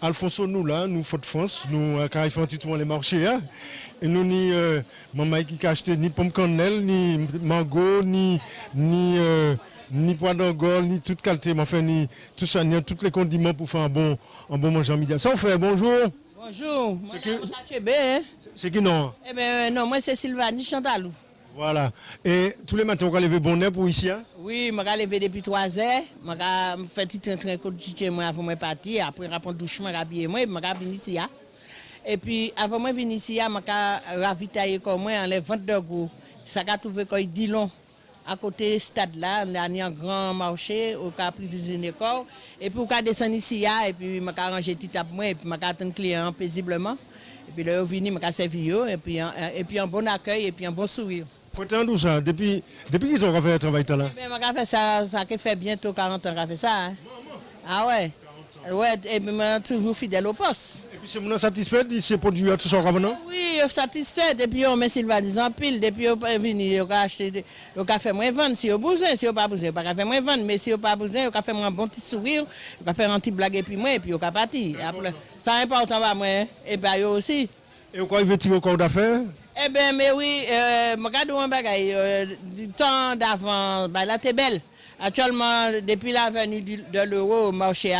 Alfonso nous là, nous Fort France, nous quand il fait tout les marchés hein. Et nous ni maman qui a acheté ni pomme cannelle, ni mango, ni pois d'angole, ni toute qualité, enfin ni tout ça, ni tous les condiments pour faire un bon manger en midi. Ça on fait bonjour. Bonjour. C'est qui non? Eh bien non, moi c'est Sylvanie Chantalou. Voilà. Et tous les matins, on va lever bonnet pour ici hein? Oui, je vais lever depuis 3 heures. Je vais faire petit train de moi avant de partir. Après, je vais prendre douche, je vais habiller moi, je vais venir ici. Et puis, avant de venir ici, je vais ravitailler comme moi en les 22 gros. Ça va trouver comme Dillon. À côté du stade là, on a un grand marché, on a pris des corps. Et puis, on va descendre ici, et puis, je vais ranger petit à moi, et puis, je vais attendre le client paisiblement. Et puis, là, je vais venir, je vais servir, et puis, un bon accueil, et puis, un bon sourire. Pourtant, d'où ça? Depuis qu'ils ont fait le travail là? Eh bien, je fait ça fait bientôt 40 ans que je fait ça. Hein. Ah ouais? Ouais, et puis je suis toujours fidèle au poste. Et puis c'est mon satisfait de ces produits à tout ça non? Oui, je suis satisfait. Depuis on met Sylvanis en pile. Depuis on est venu, on a acheté, on a fait moins vendre. Si on a besoin, si on n'a pas besoin, on n'a pas fait moins vendre. Mais si on n'a pas besoin, on a fait un bon petit sourire, on a fait un petit blague et puis moi, et puis on a parti. Après, ça est important pour moi, et bien eux aussi. Et quoi il veut tirer au corps d'affaires? Eh bien, mais oui, je regarde un bagage du temps d'avant, ben, là, t'es belle. Actuellement, depuis la venue de l'euro, marché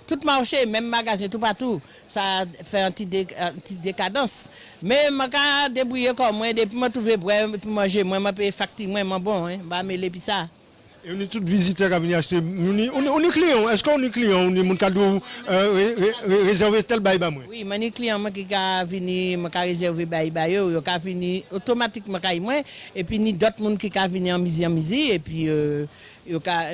tout marché, même magasin, tout partout, ça fait une petite décadence. Mais je me débrouiller comme moi, depuis que je trouve pour manger, moi, je paye facture, moi, je bon, hein, je vais puis ça. Et on est tous visiteurs qui viennent acheter. On est clients. Est-ce qu'on est clients? On est mon cadeau réservé tel bail moi. Oui, mon client qui a venu, m'a réservé bail yo, il a venu automatiquement moi et puis ni d'autres monde qui a venu en misi et puis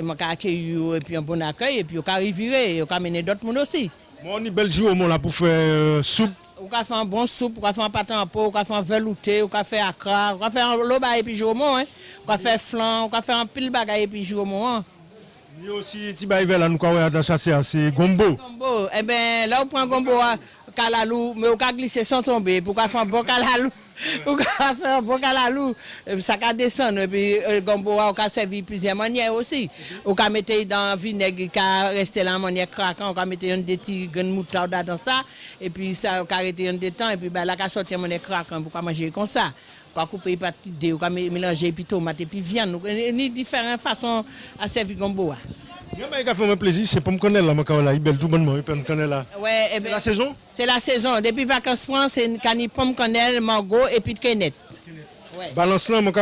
m'a accueilli et puis un bon accueil et puis il a reviré, il a amené d'autres monde aussi. Moi on est Belgique au monde là pour faire soupe. On a fait un bon soupe, on a fait un pâté en pot, on a fait un velouté, on a fait accra, on a fait un loba et puis joumon, hein. On a fait flan, on a fait un pile bagaille et puis joumon. Il y a aussi Tibaïvel là nous quoi dans ça c'est gombo. Gombo, eh ben là on prend gombo calalou, mais on a glissé sans tomber pour faire un bon calalou. On a fait un bon calalou, ça a descendu et puis gombo on a servi plusieurs manières aussi. On a mis dans vinaigre qui a resté là en manière craquant, on a mis des petits grains de moutarde dans ça et puis ça on a arrêté un temps et puis ben là on a sorti en manière craquant pour manger comme ça. On a coupé par petites dés, on a mélangé puis tomate et puis viande, ni différentes façons à servir gombo. Il y a fait mon plaisir, c'est pour me connaître là, il belle tout bonnement, il peut me connaître là. Ouais, c'est la saison? C'est la saison. Depuis vacances France, c'est cani pomme cannelle, mango et puis de canette. Ouais. Balance là, ils ont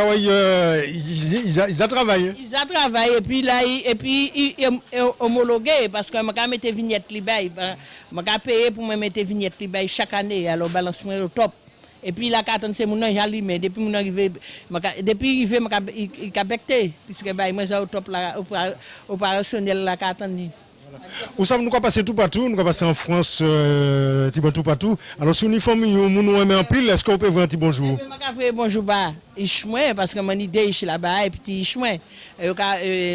travaillé. Ils ont travaillé et puis là, ils homologué parce que je mettre vignette libay. Je paye pour me mettre vignette libay chaque année. Alors balance moi au top. Et puis la carte c'est mon nom j'allume depuis mon arrivé depuis il a becté puisque moi j'ai au top là opérationnel la carte ni. Nous sommes nous passer tout partout, nous passer en France tout partout. Alors si uniforme nous aime en pile, est-ce qu'on peut voir un petit bonjour? Je vais bonjour bah Ichouin parce que mon idée est là-bas et puis Ichouin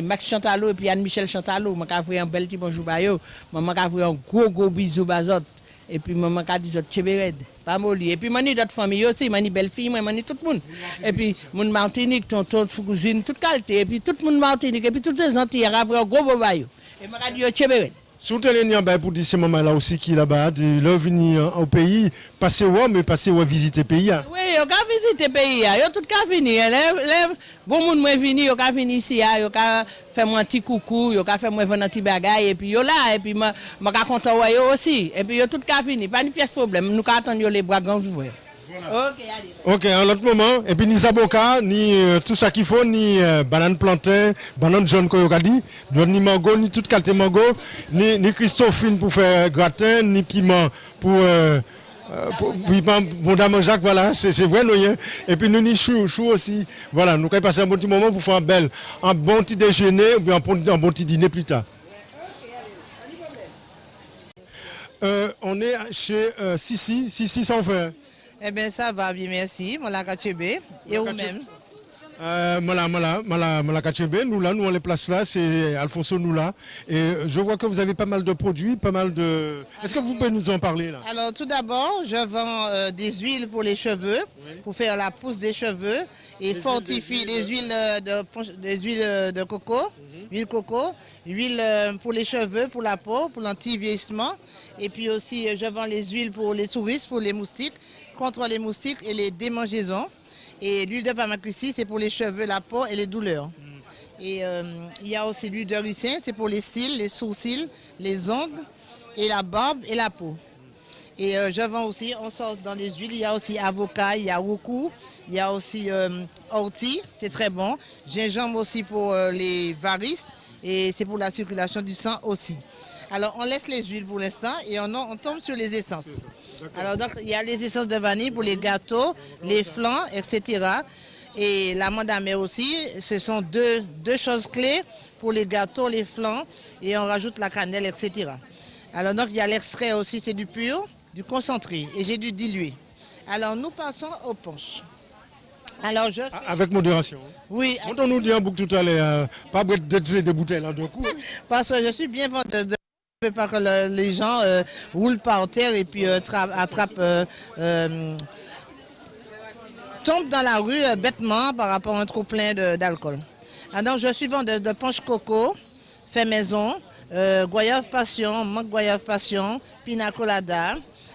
Max Chantalou et puis Anne-Michel Chantalou, je vais un bel petit bonjour bah yo, je vais un gros bisou bazot. Et puis maman a dit Tchébered, pas molli. Et puis mani d'autres familles aussi, mani belle fille, moi mani tout le monde. Et puis mon Martinique, tonton cousine, toute qualité. Et puis tout le monde Martinique, et puis toutes les Antilles, il y a un gros bobayo. Et m'a dit Tchébered. Si vous tenez pour dire ces moments-là aussi qui est là-bas, de leur venir au pays, passer où, mais passer où visiter le pays. Oui, on a visité le pays, on a tout venir. Les bon monde sont venus, on a venu ici, on a fait un petit coucou, on a fait un petit bagage, et puis on là, et puis je suis content aussi. Et puis on a tout venu, pas de pièce problème, nous attendons les bras grands ouverts. Voilà. Ok, allez. Ok, à l'autre moment, et puis ni zaboka, ni tout ça qu'il faut, ni banane plantain, banane jaune comme on a dit, ni mango, ni toute qualité mango, ni Christophine pour faire gratin, ni piment pour Madame Jacques, voilà, c'est vrai, nous, hein. Et puis nous, ni chou aussi, voilà, nous allons passer un bon petit moment pour faire un bon petit déjeuner ou bien un bon petit dîner plus tard. On est chez Sissi sans faire. Eh bien, ça va bien, merci. Mon la Katchebe. Et vous-même? Mala Kachebe, nous là, nous on les place là, c'est Alfonso nous là. Et je vois que vous avez pas mal de produits, pas mal de... Est-ce que vous pouvez nous en parler là? Alors tout d'abord, je vends des huiles pour les cheveux, pour faire la pousse des cheveux et fortifier des huiles de coco, huile coco, huile pour les cheveux, pour la peau, pour l'anti-vieillissement. Et puis aussi, je vends les huiles pour les touristes, pour les moustiques, contre les moustiques et les démangeaisons. Et l'huile de Pamacusti, c'est pour les cheveux, la peau et les douleurs. Et il y a aussi l'huile de ricin, c'est pour les cils, les sourcils, les ongles et la barbe et la peau. Et je vends aussi, on sort dans les huiles, il y a aussi avocat, il y a roucou, il y a aussi ortie, c'est très bon. Gingembre aussi pour les varices et c'est pour la circulation du sang aussi. Alors on laisse les huiles pour l'instant et on tombe sur les essences. Alors donc il y a les essences de vanille pour les gâteaux, les flans, etc. Et l'amande amère aussi, ce sont deux choses clés pour les gâteaux, les flans et on rajoute la cannelle, etc. Alors donc il y a l'extrait aussi, c'est du pur, du concentré et j'ai du dilué. Alors nous passons au punch. Alors Avec modération. Oui. Quand on nous dit en boucle tout à l'heure, pas d'être des bouteilles en deux coups. Parce que je suis bien vendeuse. Je ne veux pas que les gens roulent par terre et puis tombent dans la rue bêtement par rapport à un trop plein d'alcool. Alors je suis vendeuse de punch coco, fait maison, goyave passion, mangue goyave passion, pina colada.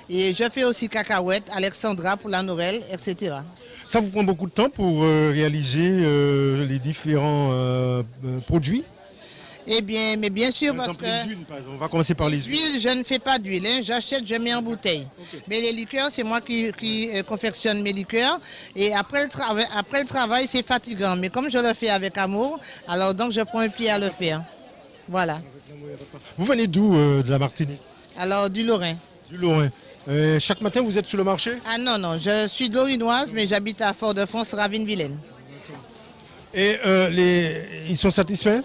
Et je fais aussi cacahuètes, Alexandra pour la Noël, etc. Ça vous prend beaucoup de temps pour réaliser les différents produits? Eh bien, mais bien sûr, par parce exemple, que... les huiles, par exemple. On va commencer par les huiles. L'huile, je ne fais pas d'huile, hein. J'achète, je mets en bouteille. Okay. Mais les liqueurs, c'est moi qui confectionne mes liqueurs. Et après le travail, c'est fatigant. Mais comme je le fais avec amour, alors donc je prends un pied à le faire. Voilà. Vous venez d'où de la Martinique? Alors, du Lorrain. Du Lorrain. Chaque matin, vous êtes sur le marché? Ah non, je suis de l'Orinoise, mais j'habite à Fort-de-France, Ravine-Vilaine. Et ils sont satisfaits?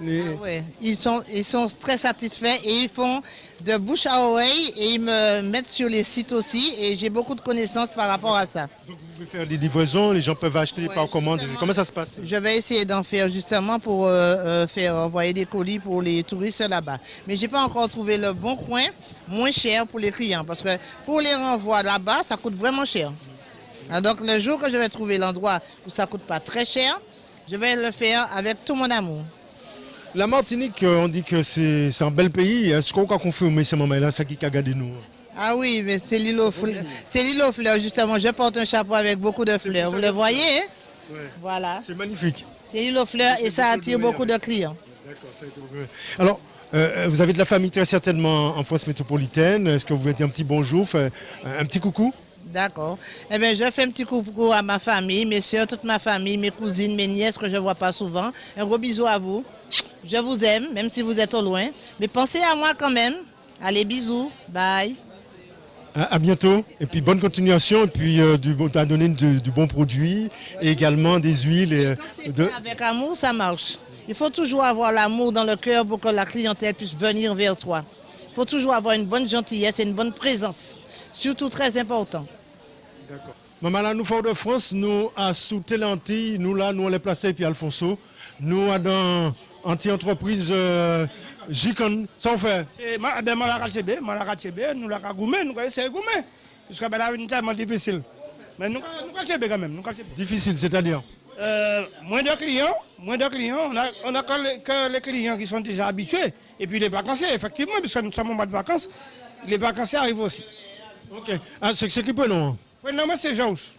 Oui, ils sont très satisfaits et ils font de bouche à oreille et ils me mettent sur les sites aussi et j'ai beaucoup de connaissances par rapport à ça. Donc vous pouvez faire des livraisons, les gens peuvent acheter par commande. Comment ça se passe? Je vais essayer d'en faire justement pour faire envoyer des colis pour les touristes là-bas. Mais je n'ai pas encore trouvé le bon coin moins cher pour les clients parce que pour les renvois là-bas, ça coûte vraiment cher. Donc le jour que je vais trouver l'endroit où ça ne coûte pas très cher, je vais le faire avec tout mon amour. La Martinique, on dit que c'est un bel pays. Est-ce qu'on peut confirmer ce moment-là, ça qui a gardé nous? Ah oui, mais c'est l'île aux fleurs. C'est l'île aux fleurs, justement. Je porte un chapeau avec beaucoup de fleurs. Vous le voyez, hein? Ouais. Voilà. C'est magnifique. C'est l'île aux fleurs et ça attire beaucoup de clients. D'accord, ça a été beaucoup. Alors, vous avez de la famille très certainement en France métropolitaine. Est-ce que vous voulez dire un petit bonjour, un petit coucou? D'accord. Eh bien, je fais un petit coucou à ma famille, mes soeurs, toute ma famille, mes cousines, mes nièces que je ne vois pas souvent. Un gros bisou à vous. Je vous aime, même si vous êtes au loin. Mais pensez à moi quand même. Allez, bisous. Bye. À bientôt. Et puis bonne continuation. Et puis à donner du bon produit. Et également des huiles. Avec amour, ça marche. Il faut toujours avoir l'amour dans le cœur pour que la clientèle puisse venir vers toi. Il faut toujours avoir une bonne gentillesse et une bonne présence. Surtout très important. D'accord. Maman, là, nous, Fort-de-France, nous, à sous Télanti, nous, là, nous, on les placés, puis Alfonso. Nous, dans anti-entreprise Jikon, ça on fait. C'est Malakachebe, nous la goumé, nous essayons de goumer. Jusqu'à maintenant, c'est tellement difficile. Mais nous quand même. Difficile, c'est-à-dire moins de clients. On a que les clients qui sont déjà habitués. Et puis les vacanciers, effectivement, puisque nous sommes au mois de vacances, les vacanciers arrivent aussi. Ok. Ah, c'est qui peut non? Oui, non, mais c'est Georges.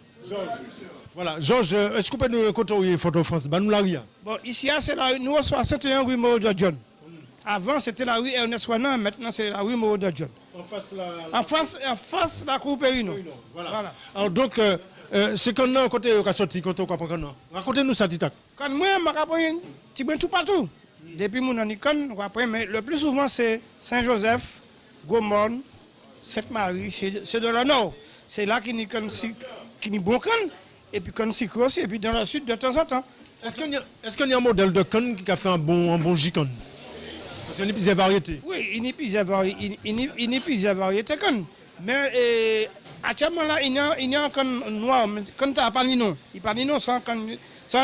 Voilà, Georges, est-ce que vous pouvez nous côtoyer Fort-de-France? Nous la rien. Bon, ici, c'est la rue, nous, c'était la rue Moreau de John. Avant, c'était la rue Ernest Wanan, maintenant, c'est la rue Moreau de John. En face, la cour Périno. Voilà. Alors, donc, c'est qu'on a côté au sorti, côté au Capricorne. Racontez-nous ça, Titac. Quand moi, je suis tout partout. Depuis mon anicon, mais le plus souvent, c'est Saint-Joseph, Gaumont, Sainte-Marie, c'est de la nord. C'est là qu'il n'y a bon canne, et puis qu'on s'y aussi, et puis dans le sud de temps en temps. Est-ce qu'il y a un modèle de canne qui a fait un bon J-Con? Parce qu'il y a une plusieurs variétés. Oui, il n'y a plusieurs variétés canne. Mais Actuellement, là, il y a un canne noir, mais quand tu as panino, il panino sans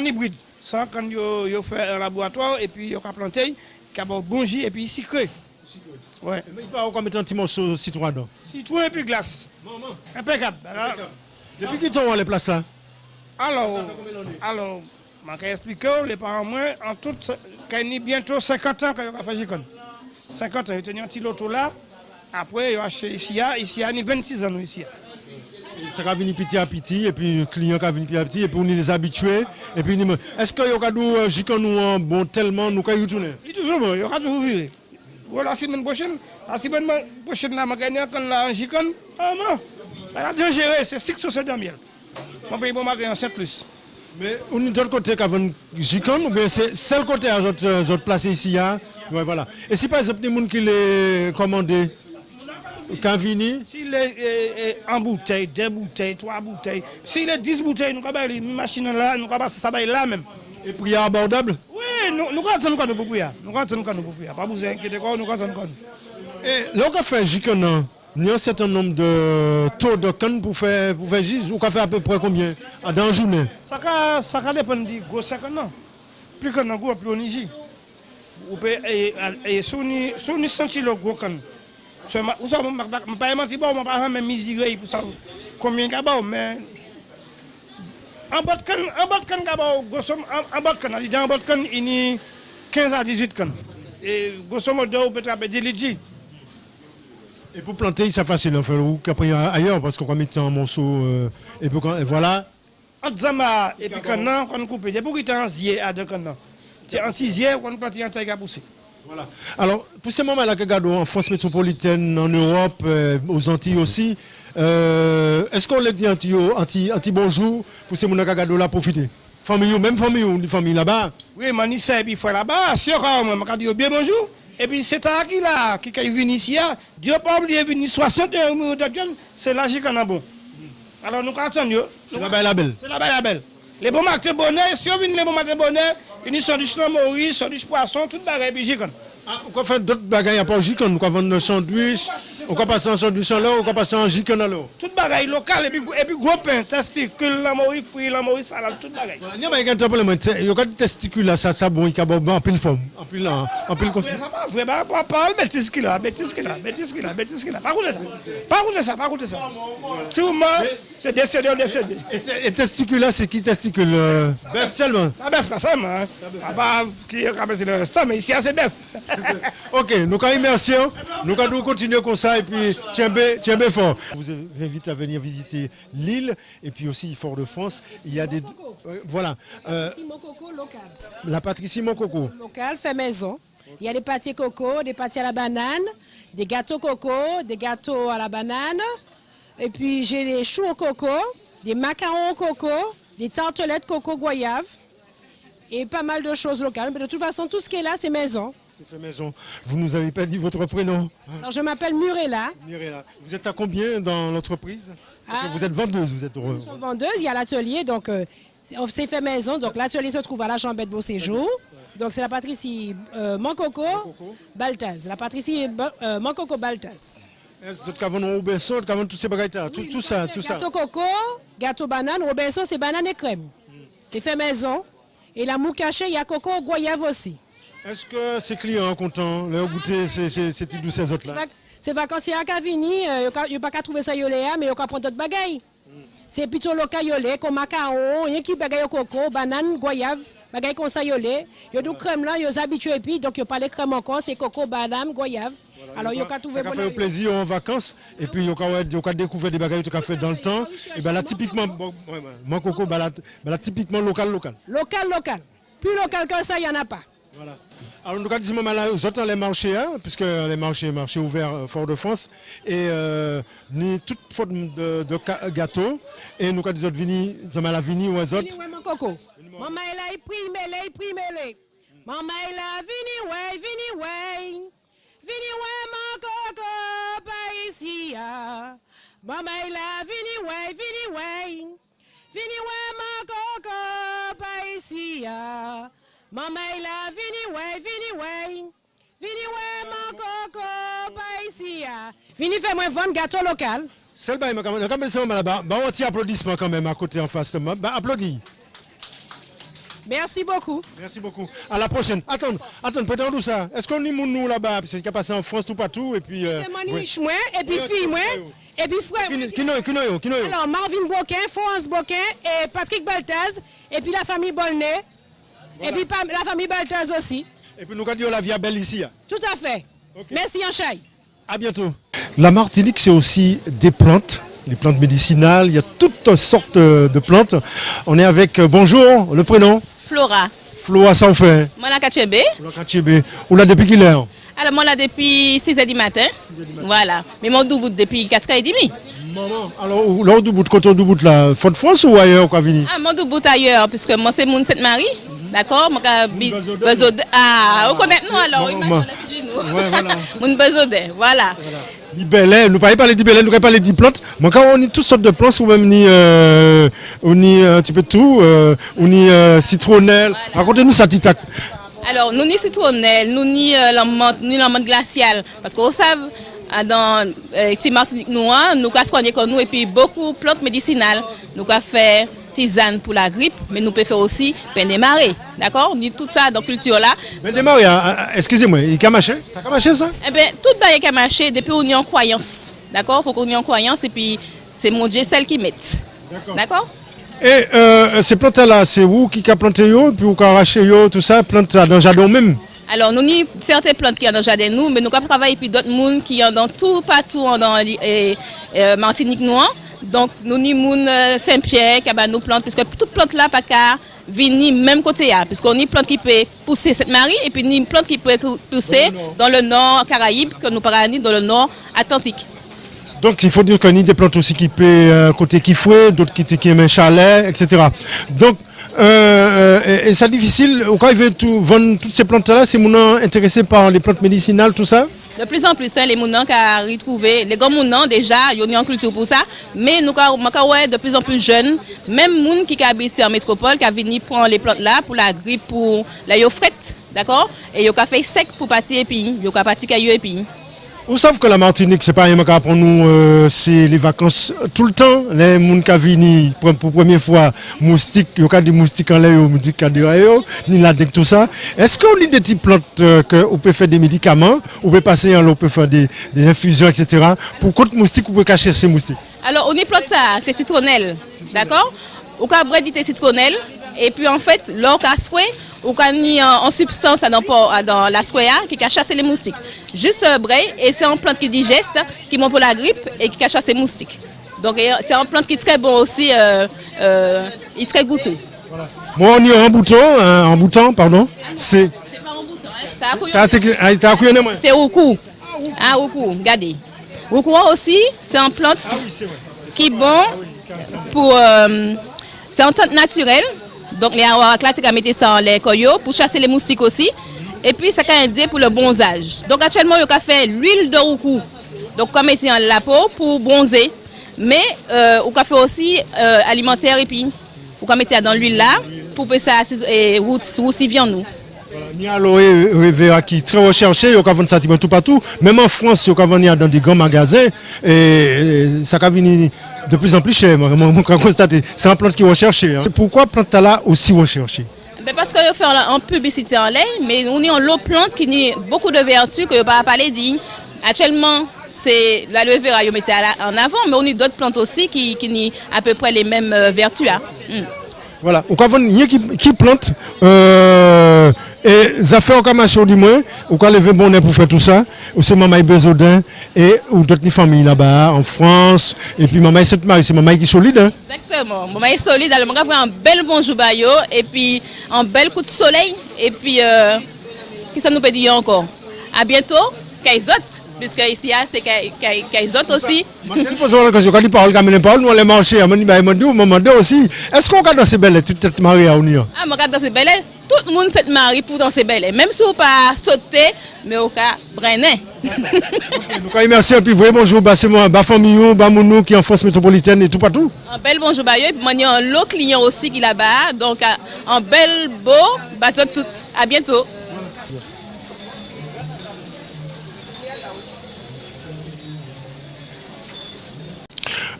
hybride, sans quand il fait un laboratoire, et puis il a planté, il a bon jus, et puis sucré. Ouais. Mais il peut avoir comme un petit morceau de citron dedans. Citron et puis glace. Impeccable. Depuis qu'ils sont les places là? Alors, je vais expliquer, les parents, moi, en tout, il y a bientôt 50 ans que je fait Jicon. 50 ans, il y a un petit loto là. Après, il a acheté ici, il y a 26 ans ici. Ça va venir petit à petit, et puis le client va venir petit à petit, et puis on est les habitués. Et puis, est-ce que vous avez Jicon nous bon tellement, nous pouvons y retourner? Il est toujours bon, il y aura toujours vu. Voilà, la semaine prochaine, là, je vais gagner quand la Jicon. Ah non, elle a déjà géré, c'est 6 ou 7 ans. Mon pays, bon matin, en 7 plus. Mais on est de l'autre côté qu'avant Jicon, ou bien c'est le côté à votre place ici, hein? Ouais, voilà. Et si par exemple, les gens qui les commandent, Cavini? S'il est en bouteille, 2 bouteilles, 3 bouteilles, s'il est 10 bouteilles, nous avons une machine là, nous avons ça là même. Et prix abordable? Oui, nous avons un pour prix. Nous avons un pas vous inquiétez quoi, nous avons un. Et là, on a fait Jicon, il y a un certain nombre de taux de canne pour faire gis, ou qu'on fait à peu près combien dans la journée? Ça dépend du gros 50 ans. Plus qu'on a gros, plus on y gis. Et si on senti le gros canne, je ne peux pas mentir, je ne peux pas même miser pour ça. Combien de bon, mais en bas de canne, il y a 15 à 18 cannes. Et grosso modo, on peut travailler 10 litres. Et pour planter, c'est facile, enfin, ou qu'après ailleurs, parce qu'on va mettre un morceau, et puis voilà. En Zama, et puis quand on coupe, il y a beaucoup de temps à 2 cannes. C'est un tizier, on plante un taille à pousser. Voilà. Alors, pour ces moments-là que regarde en France métropolitaine, en Europe, aux Antilles aussi, est-ce qu'on les dit anti-bonjour pour ces moments-là que là profiter? Famille, même famille, ou une famille là-bas? Oui, mais il s'est bien là-bas, si on a dit bien bonjour. Et puis c'est à qui là, qui est venu ici, Dieu n'a pas oublié venir 61 millions de jeunes, c'est là qu'on a bon. Alors nous attendons. C'est la belle. C'est la belle. Les bons matins bonheur, si on vient les bons matins bonheur, une sandwich non Maurice, sandwich poisson, tout bagaille puis Jicon. On va faire d'autres bagailles à part Jicon, on va vendre un sandwich, on va passer un sandwich en l'eau, on va passer un Jicon en l'eau. Tout bagaille local et puis gros pain, testicule, la Maurice, puis la Maurice, salade, tout bagaille. Il y a un problème, il y a des testicules là, ça bon, il y a en pile forme, en pile comme ça. Mais ça va, pas le bêtise là, pas goûter ça. Sûrement, c'est décédé. Et testicule là, c'est qui testicule? Bœuf seulement? La bœuf là, seulement. Pas qui est capable le restant, mais ici, c'est bœuf. Ok, nous allons remercier, nous allons continuer comme ça et puis tiens bien fort. Je vous invite à venir visiter l'île et puis aussi Fort-de-France. Il y a des... voilà. Coco local. La Patricie Mococo. Local, fait maison. Il y a des pâtés coco, des pâtés à la banane, des gâteaux coco, des gâteaux à la banane. Et puis j'ai des choux au coco, des macarons au coco, des tartelettes coco goyave et pas mal de choses locales. Mais de toute façon, tout ce qui est là, c'est maison. C'est fait maison. Vous nous avez pas dit votre prénom? Alors je m'appelle Murella. Mirella. Vous êtes à combien dans l'entreprise? Vous êtes vendeuse, vous êtes heureux. Nous sommes vendeuses, il y a l'atelier, donc c'est fait maison. Donc l'atelier se trouve à la Chambette Beau Séjour. Donc c'est la Patricie Mococo Baltaz. La Patricie Mococo Baltaz. Est-ce que vous avez Robinson, tous ces bagages, tout ça. Gâteau coco, gâteau banane. Robinson, c'est banane et crème. C'est fait maison. Et la mou cachée, il y a coco goyave aussi. Est-ce que ces clients sont contents? Leur goûter, c'est tout ces autres-là? C'est vacanciers à Cavini, il n'y a pas qu'à trouver ça yolé, mais il y a qu'à prendre d'autres bagailles. C'est plutôt local yolé, comme macaron, il y a qui bagaille au coco, banane, goyave, bagaille comme ça yolé. Il y a du crème là, il y a des habitués, puis donc il n'y a pas les crèmes encore, c'est coco, banane, goyave. Voilà, alors il y a qu'à trouver. Ça fait plaisir en vacances, et puis il y a qu'à découvrir des bagailles que fait dans le temps. Et bien là, typiquement, mon coco, là, typiquement local. Local. Plus local que ça, il n'y en a pas. Voilà. Alors, nous avons dit là, vous êtes les marchés, hein, puisque les marchés ouverts Fort-de-France, et ni toute forme de gâteau, et nous avons dit vini, nous avons vini ou autres. Vini, mon coco. Maman, elle a imprimé. Maman, elle a vini, mon coco, pas ici. Maman, elle a vini, mon coco, pas ici. Maman, il a vini, mon coco, pas ici. Vini, fais-moi vendre gâteau local. Celle là, quand même, c'est là-bas. Bah, un petit applaudissement quand même à côté en face. Bah, applaudis. Merci beaucoup. Merci beaucoup. À la prochaine. Attends, prétendons ça. Est-ce qu'on est nous là-bas? Parce qu'il y a passé en France tout partout. Et puis. Maniche moi, et puis fille moi, et puis frère. Qui nous? Alors, Marvin Boquin, Florence Boquin, et Patrick Baltaz, et puis la famille Bolnay, et puis la famille Baltaz aussi. Et puis nous avons dit la Via Belle ici. Tout à fait. Okay. Merci, Anchaï. À bientôt. La Martinique, c'est aussi des plantes. Les plantes médicinales, il y a toutes sortes de plantes. On est avec, bonjour, le prénom? Flora. Flora, ça vous fait? Moi, la Kachebe. Flora Kachebe. Ou là depuis quelle heure? Alors, moi, là, depuis 6h du matin. Voilà. Mais mon doubout depuis 4h30. Maman. Alors, là, au bout de côté, au bout de la Fort France ou ailleurs, quoi, Vini? Ah, mon doubout ailleurs, puisque moi, c'est mon Sainte-Marie. D'accord? Mon Bezodé. Ah, vous connaissez nous alors? Ouais, voilà. Mon Bezodé, voilà. Ni Belen, nous ne parlons pas de Belen, nous ne parlons pas de plantes. Mais quand on a toutes sortes de plantes, ou même ni un petit peu de tout, ou ni citronnelle. Voilà. Racontez-nous ça, Titac. Alors, nous ni citronnelle, nous ni la menthe glaciale. Parce qu'on sait, dans Martinique, nous avons soigné comme nous, et puis beaucoup de plantes médicinales. Nous avons fait tisane pour la grippe, mais nous pouvons faire aussi pain des marées. D'accord? Ni tout ça dans la culture là. Pain des marées, excusez-moi, il a marché? Ça a marché ça? Eh bien, tout le a marché depuis qu'on est en croyance. D'accord? Il faut qu'on ait en croyance et puis c'est mon Dieu celle qui met. D'accord? Et ces plantes-là, c'est vous qui avez planté, puis vous avez arraché, tout ça, plantes dans le jardin même? Alors, nous avons certaines plantes qui sont dans le jardin, nous, mais nous avons travaillé puis d'autres gens qui sont dans tout, partout dans Martinique Noire. Donc, nous avons Saint-Pierre qui a nos plantes, puisque toute plante là, pas qu'à venir même côté, puisqu'on a une plante qui peut pousser cette Marie, et puis une plante qui peut pousser dans le nord Caraïbe, que nous parlons dans le nord Atlantique. Donc, il faut dire qu'on a des plantes aussi qui peuvent côté Kifoué, d'autres qui aiment un chalet, etc. Donc, et c'est difficile, quand ils veulent vendre toutes ces plantes-là, c'est gens intéressés par les plantes médicinales, tout ça? De plus en plus, les mounans qui ont retrouvé, les grands mounans déjà, ils ont en culture pour ça, mais nous avons de plus en plus jeunes, même les gens qui habitent en métropole, qui ont venu prendre les plantes là pour la grippe, pour la frette, d'accord? Et ils ont fait sec pour partir épines, ils ont parti caillou épines. Vous savez que la Martinique, c'est pas rien pour nous, c'est les vacances tout le temps. Les gens qui viennent pour la première fois, moustiques, il y a des moustiques en l'air, moustiques en dehors, ni la tout ça. Est-ce qu'on a des petites plantes que vous pouvez faire des médicaments, vous pouvez passer en l'eau, vous pouvez faire des infusions, etc. Pour contre moustiques, vous pouvez cacher ces moustiques? Alors, on est plante ça, c'est citronnelle, d'accord? Vous pouvez breder citronnelle, et puis en fait, l'or casoué, ou quand il y a en substance dans la soya qui a chassé les moustiques. Juste bray, et c'est une plante qui digeste, qui monte pour la grippe et qui a chassé les moustiques. Donc c'est une plante qui est très bon aussi, il est très goûteux. Voilà. Moi on est en bouton, pardon. C'est pas en bouton, hein. C'est roucou. Ah, roucou, regardez. Roucou aussi, c'est une plante qui est bon pour... c'est une plante naturelle. Donc, les aromates qui mettent ça dans les coyotes pour chasser les moustiques aussi. Et puis, ça a aidé pour le bronzage. Donc, actuellement, on a fait l'huile de roucou. Donc, comme mettre dans la peau pour bronzer. Mais, on a fait aussi alimentaire et puis, on a mettre dans l'huile là pour que ça roussivie viande nous. Il y a l'aloe vera qui est très recherché, il y a vendre ça tout partout. Même en France, il y a vendre dans des grands magasins et ça va venir de plus en plus cher. Moi, constater, c'est une plante qui est recherchée. Pourquoi la plante là aussi recherchée? Parce qu'on fait en publicité en ligne, mais on est en l'eau plante qui a beaucoup de vertus que je ne pas parler d'y. Actuellement, c'est l'aloe vera qui met en avant, mais on a d'autres plantes aussi qui ont à peu près les mêmes vertus. Voilà, on va voir qui plante et ça fait encore marcher du moins, on va lever bonnet pour faire tout ça. Ou c'est maman Bezodin et ou d'autres familles là-bas en France et puis maman Sainte-Marie, c'est maman qui est solide. Hein? Exactement, maman est solide. Alors on va avoir un bel bonjour bayo et puis un bel coup de soleil et puis qu'est-ce que ça nous peut dire encore? À bientôt, Kaizot. Puisque ici, c'est Kaizot aussi. Je pose la question, quand il parle, nous allons marcher, on dit aussi, est-ce qu'on regarde dans ces belles, toute cette marée à Union? Ah, on regarde dans ces belles, tout le monde s'est marié pour dans ces belles. Même si on ne peut pas sauter, mais on peut brainer. Nous remercions, et puis vraiment, bonjour, c'est moi, famille, Mounou qui est en France métropolitaine et tout partout. Un bel bonjour, et puis il y a un autre client aussi qui est là-bas, donc un bel beau, tout. À bientôt.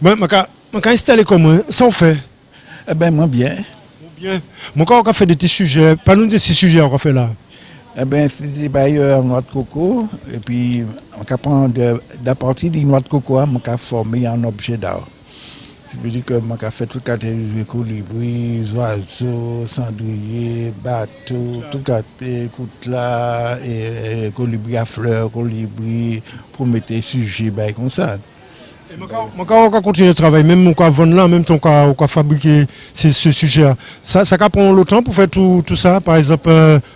Je vais installer comment ça on fait. Eh bien, moi bien. Bien. Mon on a fait des petits sujets. Pas nous des petits sujets on a fait là. Eh bien, c'est des bailleurs en noix de coco. Et puis, on peut prendre à partir des noix de coco, on peut former un objet d'art. Ça veut dire que on peut faire tout catégorie colibri, oiseaux, cendrier, bateau, tout catégorie, coutelas, et colibri à fleurs, colibri, pour mettre des sujets comme ça. On va continuer de travailler, même on va vendre là, même on va fabriquer ce sujet. Ça prend longtemps pour faire tout ça, par exemple,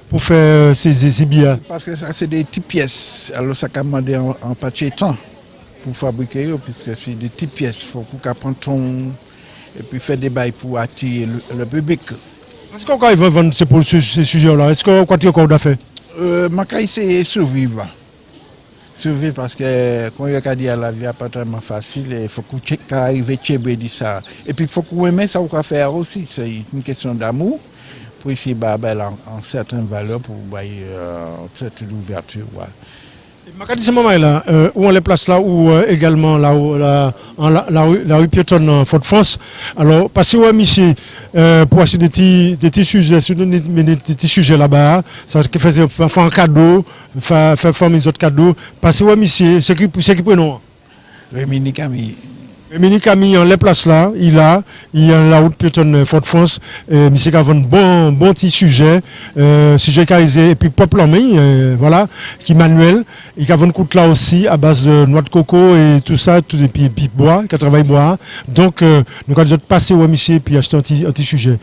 pour faire ces billets. Parce que ça, c'est des petites pièces. Alors, ça va demander en papier temps pour fabriquer, puisque c'est des petites pièces. Il faut qu'on prenne ton. Et puis faire des bails pour attirer le public. Est-ce qu'on va vendre ces sujets-là? Est-ce qu'on va encore d'affaires? Ma cas, c'est survivre. Survivre parce que quand il y a dit à la vie, n'est pas tellement facile, il faut qu'on arrive à chéber ça. Et puis il faut qu'on aime ça qu'on faire aussi. C'est une question d'amour pour essayer de en certaines valeurs pour cette ouverture. Voilà. Je dis ce moment-là, où on les place là, ou également là, la rue piétonne Fort-de-France. Alors, passez où Michel pour acheter des petits sujets, des petits sujets là-bas, ça fait faire un cadeau, faire les autres cadeaux. Passez où Michel, c'est qui prénom? Rémi Camille. Rémi Camille, on les place là, il y a la route piétonne Fort-de-France, monsieur qui a un bon petit sujet carisé, et puis peuple en main, voilà, qui manuel, il y a un coup là aussi à base de noix de coco et tout ça, et puis bois, qui travaille bois. Donc, nous allons passer au monsieur puis acheter un petit sujet.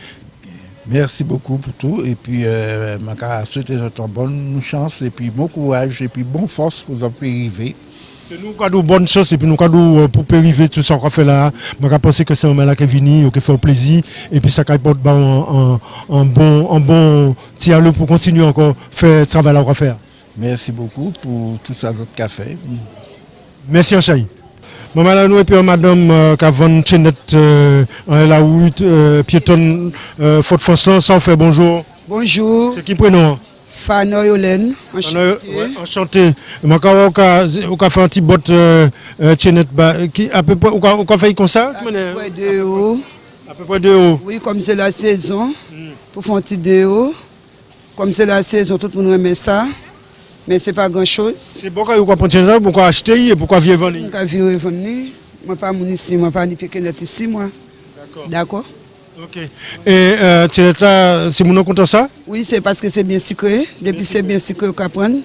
Merci beaucoup pour tout, et puis je souhaite bonne chance, et puis bon courage, et puis bonne force pour vous arriver. C'est nous qui avons bonne chance et puis nous avons pour arriver tout ça qu'on fait là. Je pense que c'est un moment qui est venu, qui fait plaisir et puis ça apporte un bon tiers pour continuer encore faire le travail qu'on va faire. Merci beaucoup pour tout ça votre café. Merci Anchaï. Maman nous et puis madame qui a vendu chenette la route piétonne Fort-de-France, ça on fait bonjour. Bonjour. C'est qui prénom? Fano Yolène, enchanté. On a fait un petit bot chenette qui à peu près on a fait comme ça? À peu près 2 euros. À peu près 2 euros. Oui, comme c'est la saison, pour faire un petit 2 euros. Comme c'est la saison, tout le monde aime ça. Mais ce n'est pas grand-chose. C'est pourquoi vous prendre chenette, pourquoi acheter et pourquoi vivre vendre? Pourquoi vivre vendre? Moi, pas mon ici, moi, pas ni piquenette ici, moi. D'accord. Ok. Et c'est mon nom contre ça? Oui, c'est parce que c'est bien sucré. Depuis c'est bien sucré, on peut prendre.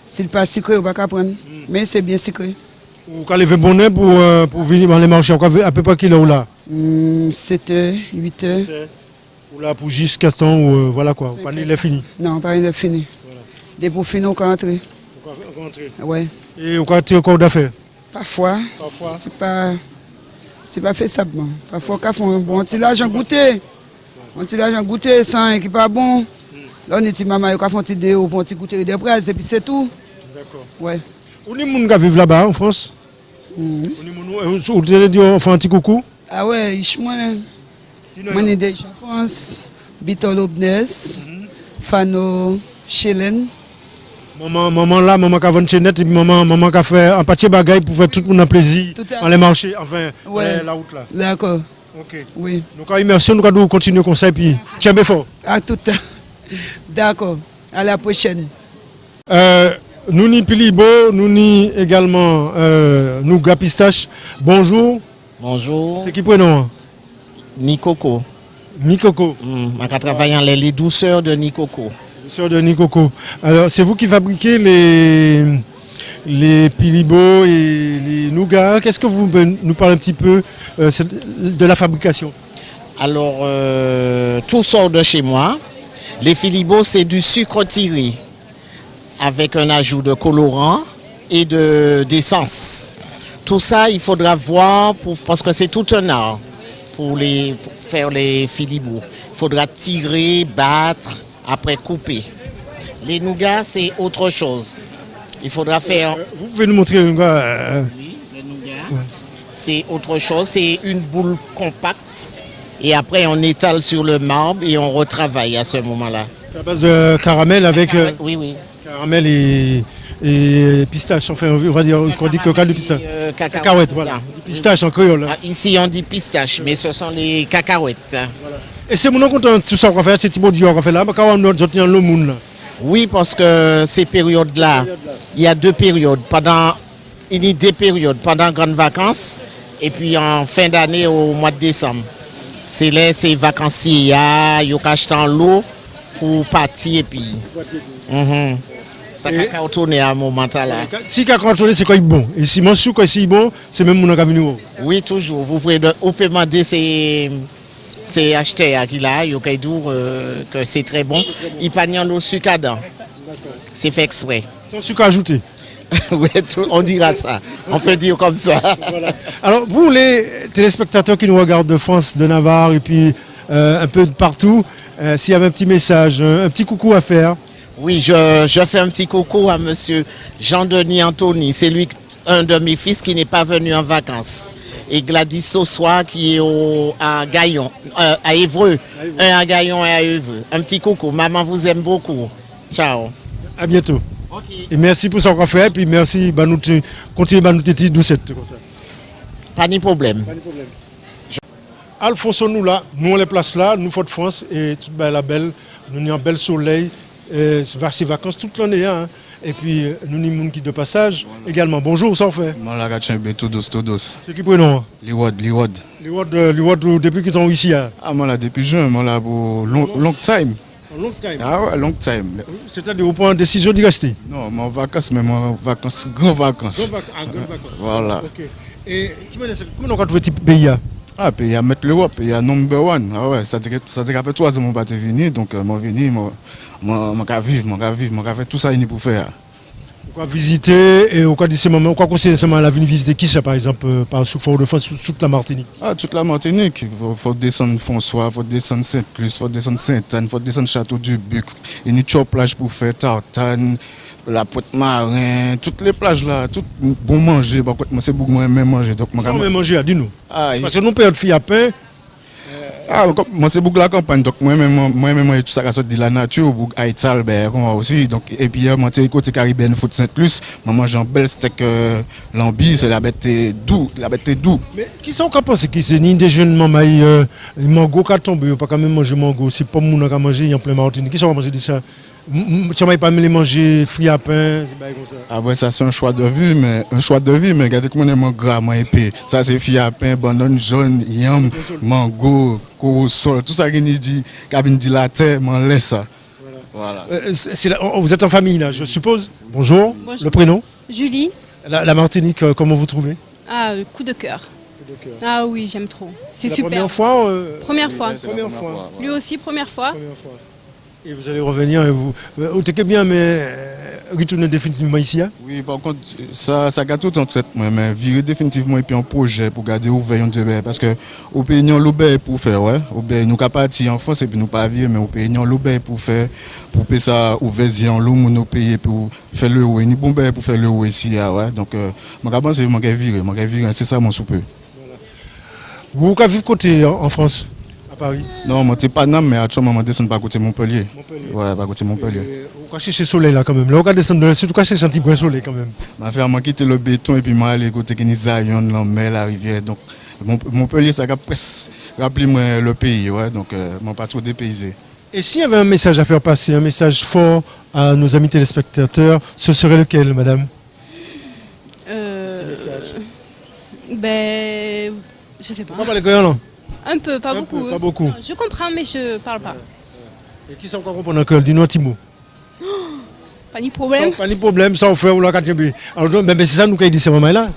S'il n'est pas sucré, on ne va pas prendre. Mais c'est bien sucré. Vous avez levé bonnet pour venir dans les marchés. À peu près quelle heure là? 7h, 8h. Ou là pour jusqu'à ce temps, voilà quoi. Pas il est fini. Non, pas il est fini. Voilà. Dès pour finir, on peut entrer. On peut entrer. Ouais. Et on peut tirer encore d'affaires? Parfois. C'est pas faisable. Parfois, on fait un bon petit argent goûté. Un petit argent goûté sans qui n'est pas bon. Là, on est maman, on fait un petit déo pour un petit goûter des presse et puis c'est tout. D'accord. Ouais. Où est-ce que vous vivez là-bas en France? Vous avez dit on fait un petit coucou? Ah ouais, moi, je suis en France. Bitol Obnes, Fano Chelen. Maman là, maman qui a vendu chenette et maman qui a fait un pâtier bagaille pour faire tout le monde en plaisir dans les marchés, enfin, ouais. La route là. D'accord. Ok. Oui. Donc, immersion, nous allons continuer comme ça et puis, tiens, bien fort. À tout à l'heure. D'accord. À la prochaine. Nous ni Pilibo, nous ni également nous Gapistache. Bonjour. Bonjour. C'est qui prénom? Nikoko. Nikoko. On a travaillé en les douceurs de Nikoko. Douceurs de Nikoko. Alors, c'est vous qui fabriquez les Pilibo et les nougats. Qu'est-ce que vous pouvez nous parler un petit peu de la fabrication? Alors, tout sort de chez moi. Les Philibo, c'est du sucre tiré avec un ajout de colorant et d'essence. Tout ça, il faudra voir parce que c'est tout un art pour faire les Philibo. Il faudra tirer, battre, après couper. Les nougats, c'est autre chose. Il faudra faire... Vous pouvez nous montrer le nougat? Oui, le nougat. Ouais. C'est autre chose, c'est une boule compacte. Et après, on étale sur le marbre et on retravaille à ce moment-là. C'est à base de caramel avec... Oui, oui. Caramel et et pistache, enfin on va dire qu'on dit coca de pistache. Cacahuètes, voilà. Pistache en créole. Hein. Ici on dit pistache, mais ce sont les cacahuètes. Et c'est mon content tout ça qu'on fait, c'est Thibaut Dior qu'on fait là, parce qu'on a sorti le monde là. Oui, parce que ces périodes-là, il y a deux périodes. Il y a deux périodes, pendant grandes vacances et puis en fin d'année au mois de décembre. C'est là, c'est vacanciers, il y a acheté en l'eau pour partir et puis. Ça va retourner à un moment là. Si quelqu'un retourne, c'est quoi il bon. Et si mon sou quoi c'est bon, c'est même mon venu. Oui, toujours. Vous pouvez demander ces acheteurs qui là, ils ont que c'est très bon. Ils prennent l'eau sucre. C'est fait exprès. Sans sucre ajouté. Oui, on dira ça. On peut dire comme ça. Voilà. Alors, pour les téléspectateurs qui nous regardent de France, de Navarre et puis un peu de partout, s'il y avait un petit message, un petit coucou à faire. Oui, je fais un petit coucou à monsieur Jean-Denis Anthony. C'est lui, un de mes fils qui n'est pas venu en vacances. Et Gladys Sossois qui est à Gaillon, à Évreux. Un à Gaillon et à Évreux. Un petit coucou. Maman vous aime beaucoup. Ciao. À bientôt. Okay. Et merci pour ce qu'on fait. Et puis merci, continuez à nous téter doucette. Pas de problème. Alphonse, nous là, nous on les place là, nous Fort France et toute la belle, nous avons un bel soleil, c'est vacances toute l'année. Hein. Et puis nous avons des gens qui de passage également. Bonjour, ça on fait. Moi la gâchembe, tout douce. C'est qui prénom? Liwad. Liwad depuis qu'ils sont ici. Hein. Ah moi là depuis juin, moi là pour long time. Long time. Ah ouais, long time. C'est-à-dire vous prenez une décision de rester? Non, moi vacances, mais moi vacances, grandes vacances. Grandes vacances. Voilà. Ok. Et comment on a trouvé ce pays? Ah, pays à mettre l'Europe, pays à number one. Ah ouais, ça fait 3 ans que je suis venu, donc je suis venu, je vivre, je faire tout ça pour faire. On va visiter et on va dire ces moments, on va conseiller seulement la venir visiter qui ça par exemple par sous Fort-de-France, toute la Martinique. Ah, toute la Martinique, il faut descendre François, il faut descendre Sainte-Luce, il faut descendre Sainte-Anne, il faut descendre Château-du-Buc, il y a une plage pour faire Tartane, la Pointe-Marin, toutes les plages là, tout bon manger, moi c'est beaucoup moins même manger. Donc moi même manger, dis-nous. Ah, parce que nous payons de filles à pain. Ah, moi c'est beaucoup la campagne, donc moi-même tout ça qui sort de la nature, pour Haïti, aussi. Donc, et puis moi c'est côté caribéen, foot Sainte-Luce, moi mange un bel steak lambi, c'est la bête doux. Mais qui sont capables penser que c'est ni des jeunes mamans, mango qui tombent, pas quand même manger mango, c'est pas mon qui manger en plein Martinique. Qui sont capables de ça? Tu n'as pas les manger fruits à pain, c'est pas comme ça. Ah ouais, ça c'est un choix de vie, mais regardez comment on est gras, moi épais. Ça c'est fruits à pain, banane jaune, yam, mango, corosol, tout ça qui nous dit, cabine dilatée, m'en laisse ça. Voilà. Vous êtes en famille là, je suppose. Bonjour. Le prénom? Julie. La Martinique, comment vous trouvez? Ah, coup de cœur. Ah oui, j'aime trop. C'est super. Première fois Première fois. Première fois. Lui aussi, première fois. Et vous allez revenir et vous êtes bien, mais retourner définitivement ici? Hein? Oui, par contre, ça gâte tout en tête, mais virer définitivement et puis un projet pour garder ouvert un peu. Parce que au pays, nous avons l'obéi pour faire, ouais. Nous sommes partis en France et puis nous pas vivre, mais au pays, nous avons l'obéi pour faire, pour payer ça ouvert en l'eau, nous payer pour faire le haut. Ni bon pour faire le haut ici, ouais. Donc, je pense que je virer, c'est ça mon soupe. Vous vivez côté en France? Paris. Non, moi c'est pas Nam, mais actuellement je descends pas côté Montpellier. Ouais, pas côté Montpellier. Vous cachez chez soleil là quand même. Là on descend dans le sud, vous cachez un petit peu soleil quand même. Ma fait moi quitter le béton et puis moi aller côté Kenizayon, la mer, la rivière. Donc Montpellier ça a presque rappelé moi le pays, ouais. Donc moi pas trop dépaysé. Et s'il y avait un message à faire passer, un message fort à nos amis téléspectateurs, ce serait lequel, madame? Petit message. Ben, je sais pas. Pas parler créole, non? Un peu, pas beaucoup. Pas beaucoup. Non, je comprends, mais je parle pas. Et qui s'en comprend en créole? Dis-nous un petit mot. Pas de problème. Pas de problème, ça on fait ou la quatrième. Alors, mais c'est ça nous qui dit ces moments-là.